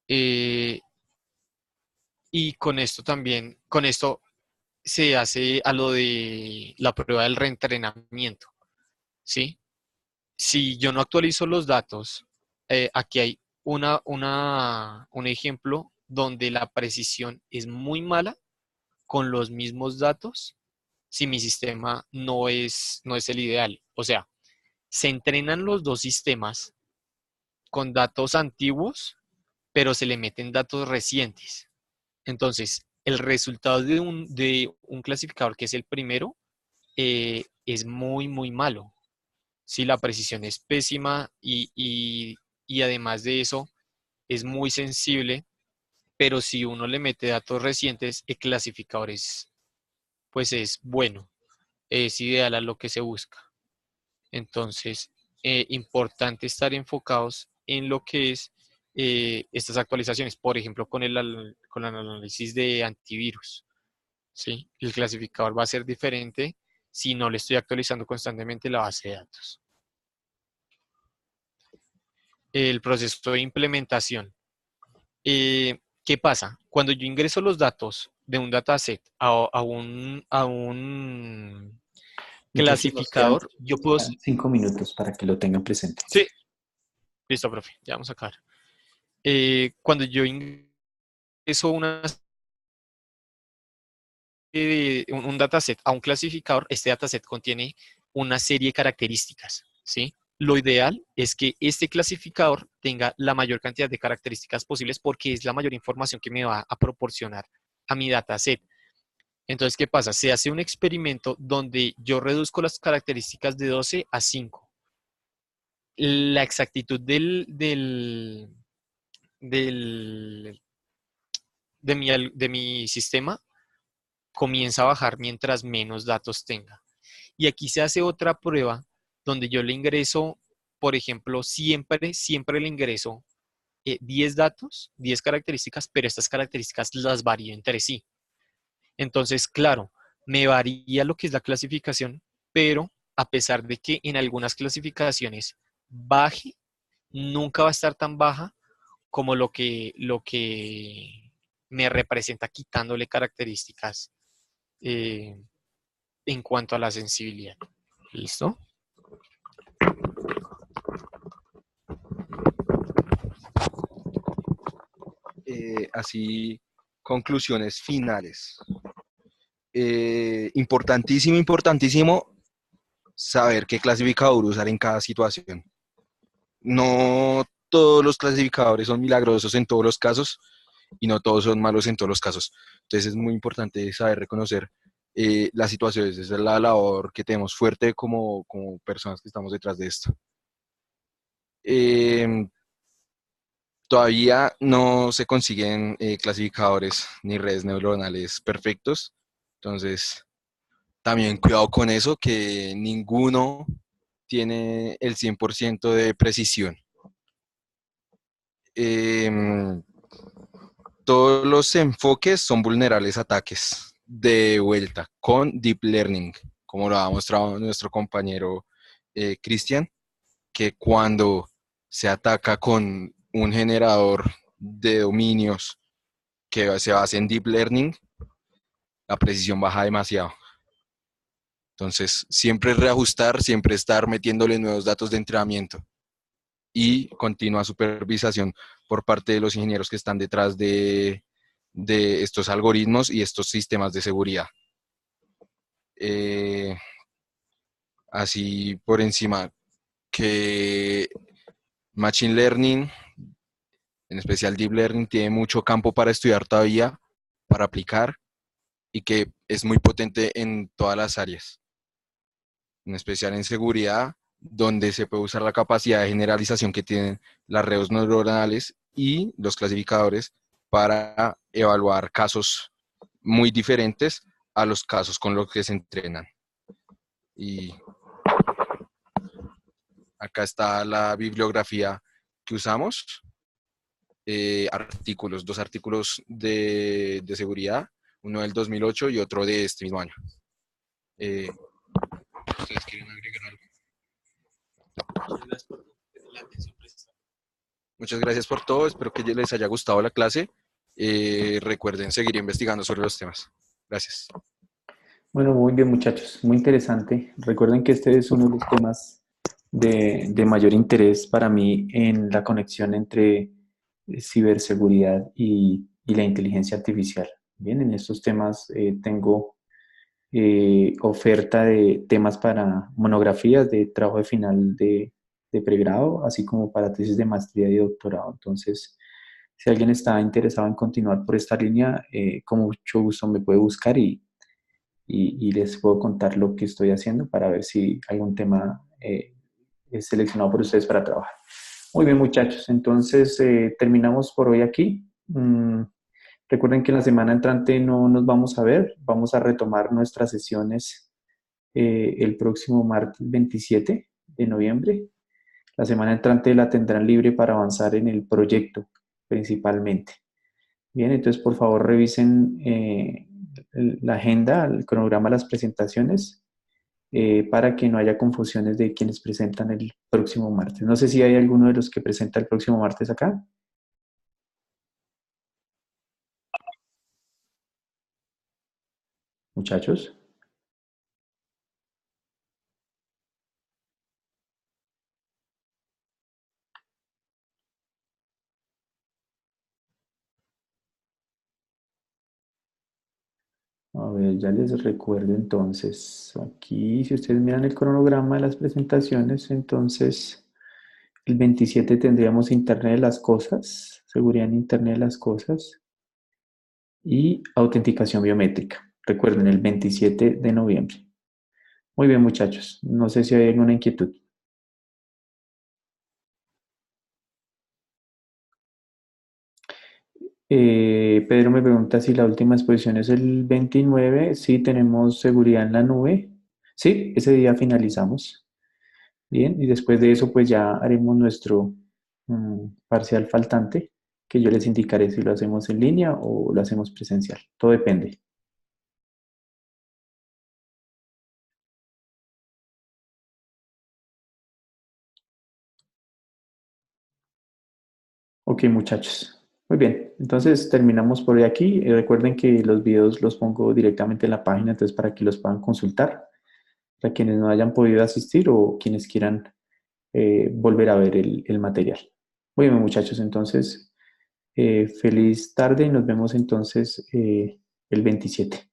Eh, y con esto también, con esto se hace a lo de la prueba del reentrenamiento, ¿sí? Si yo no actualizo los datos, aquí hay un ejemplo donde la precisión es muy mala con los mismos datos si mi sistema no es el ideal. O sea, se entrenan los dos sistemas con datos antiguos, pero se le meten datos recientes. Entonces, el resultado de un clasificador que es el primero es muy, muy malo. Sí, la precisión es pésima y además de eso es muy sensible, pero si uno le mete datos recientes, el clasificador pues es bueno, es ideal a lo que se busca. Entonces, importante estar enfocados en lo que es estas actualizaciones, por ejemplo, con el análisis de antivirus. ¿Sí? El clasificador va a ser diferente si no le estoy actualizando constantemente la base de datos. El proceso de implementación. ¿Qué pasa? Cuando yo ingreso los datos de un dataset a un Muchachos, nos quedan clasificador, yo puedo... 5 minutos para que lo tengan presente. Sí, listo, profe, ya vamos a acabar. Cuando yo ingreso un dataset a un clasificador, este dataset contiene una serie de características, ¿sí? Lo ideal es que este clasificador tenga la mayor cantidad de características posibles porque es la mayor información que me va a proporcionar a mi dataset. Entonces, ¿qué pasa? Se hace un experimento donde yo reduzco las características de 12 a 5. La exactitud del- de mi sistema comienza a bajar mientras menos datos tenga. Y aquí se hace otra prueba donde yo le ingreso, por ejemplo, siempre le ingreso 10 datos, 10 características, pero estas características las varío entre sí. Entonces, claro, me varía lo que es la clasificación, pero a pesar de que en algunas clasificaciones baje, nunca va a estar tan baja como lo que me representa quitándole características eh, en cuanto a la sensibilidad. ¿Listo? Así, conclusiones finales. Importantísimo, importantísimo saber qué clasificador usar en cada situación. No todos los clasificadores son milagrosos en todos los casos y no todos son malos en todos los casos. Entonces es muy importante saber reconocer las situaciones. Esa es la labor que tenemos fuerte como personas que estamos detrás de esto. Todavía no se consiguen clasificadores ni redes neuronales perfectos. Entonces, también cuidado con eso, que ninguno tiene el 100% de precisión. Em, Todos los enfoques son vulnerables a ataques de vuelta con Deep Learning, como lo ha mostrado nuestro compañero Cristian, que cuando se ataca con un generador de dominios que se basa en Deep Learning, la precisión baja demasiado. Entonces, siempre reajustar, siempre estar metiéndole nuevos datos de entrenamiento y continua supervisación por parte de los ingenieros que están detrás de estos algoritmos y estos sistemas de seguridad. Así por encima, que Machine Learning, en especial Deep Learning, tiene mucho campo para estudiar todavía, para aplicar, y que es muy potente en todas las áreas, en especial en seguridad, donde se puede usar la capacidad de generalización que tienen las redes neuronales y los clasificadores para evaluar casos muy diferentes a los casos con los que se entrenan. Y acá está la bibliografía que usamos. Artículos, 2 artículos de seguridad, uno del 2008 y otro de este mismo año. ¿Ustedes quieren agregar algo? Muchas gracias por todo, espero que les haya gustado la clase. Recuerden seguir investigando sobre los temas. Gracias. Bueno, muy bien muchachos, muy interesante. Recuerden que este es uno de los temas de mayor interés para mí en la conexión entre ciberseguridad y la inteligencia artificial. Bien, en estos temas tengo oferta de temas para monografías de trabajo de final de pregrado, así como para tesis de maestría y doctorado. Entonces, si alguien está interesado en continuar por esta línea, con mucho gusto me puede buscar y les puedo contar lo que estoy haciendo para ver si algún tema es seleccionado por ustedes para trabajar. Muy bien, muchachos. Entonces, terminamos por hoy aquí. Recuerden que la semana entrante no nos vamos a ver. Vamos a retomar nuestras sesiones el próximo martes 27 de noviembre. La semana entrante la tendrán libre para avanzar en el proyecto, principalmente. Bien, entonces, por favor, revisen la agenda, el cronograma de las presentaciones para que no haya confusiones de quienes presentan el próximo martes. No sé si hay alguno de los que presenta el próximo martes acá. Muchachos. A ver, ya les recuerdo entonces, aquí si ustedes miran el cronograma de las presentaciones, entonces el 27 tendríamos Internet de las Cosas, seguridad en Internet de las Cosas y autenticación biométrica. Recuerden, el 27 de noviembre. Muy bien, muchachos. No sé si hay alguna inquietud. Pedro me pregunta si la última exposición es el 29. Sí, tenemos seguridad en la nube. Sí, ese día finalizamos. Bien, y después de eso pues ya haremos nuestro parcial faltante, que yo les indicaré si lo hacemos en línea o lo hacemos presencial. Todo depende. Ok, muchachos. Muy bien, entonces terminamos por hoy aquí. Recuerden que los videos los pongo directamente en la página, entonces para que los puedan consultar, para quienes no hayan podido asistir o quienes quieran volver a ver el material. Muy bien, muchachos, entonces feliz tarde y nos vemos entonces el 27.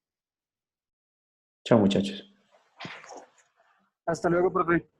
Chao, muchachos. Hasta luego, profe.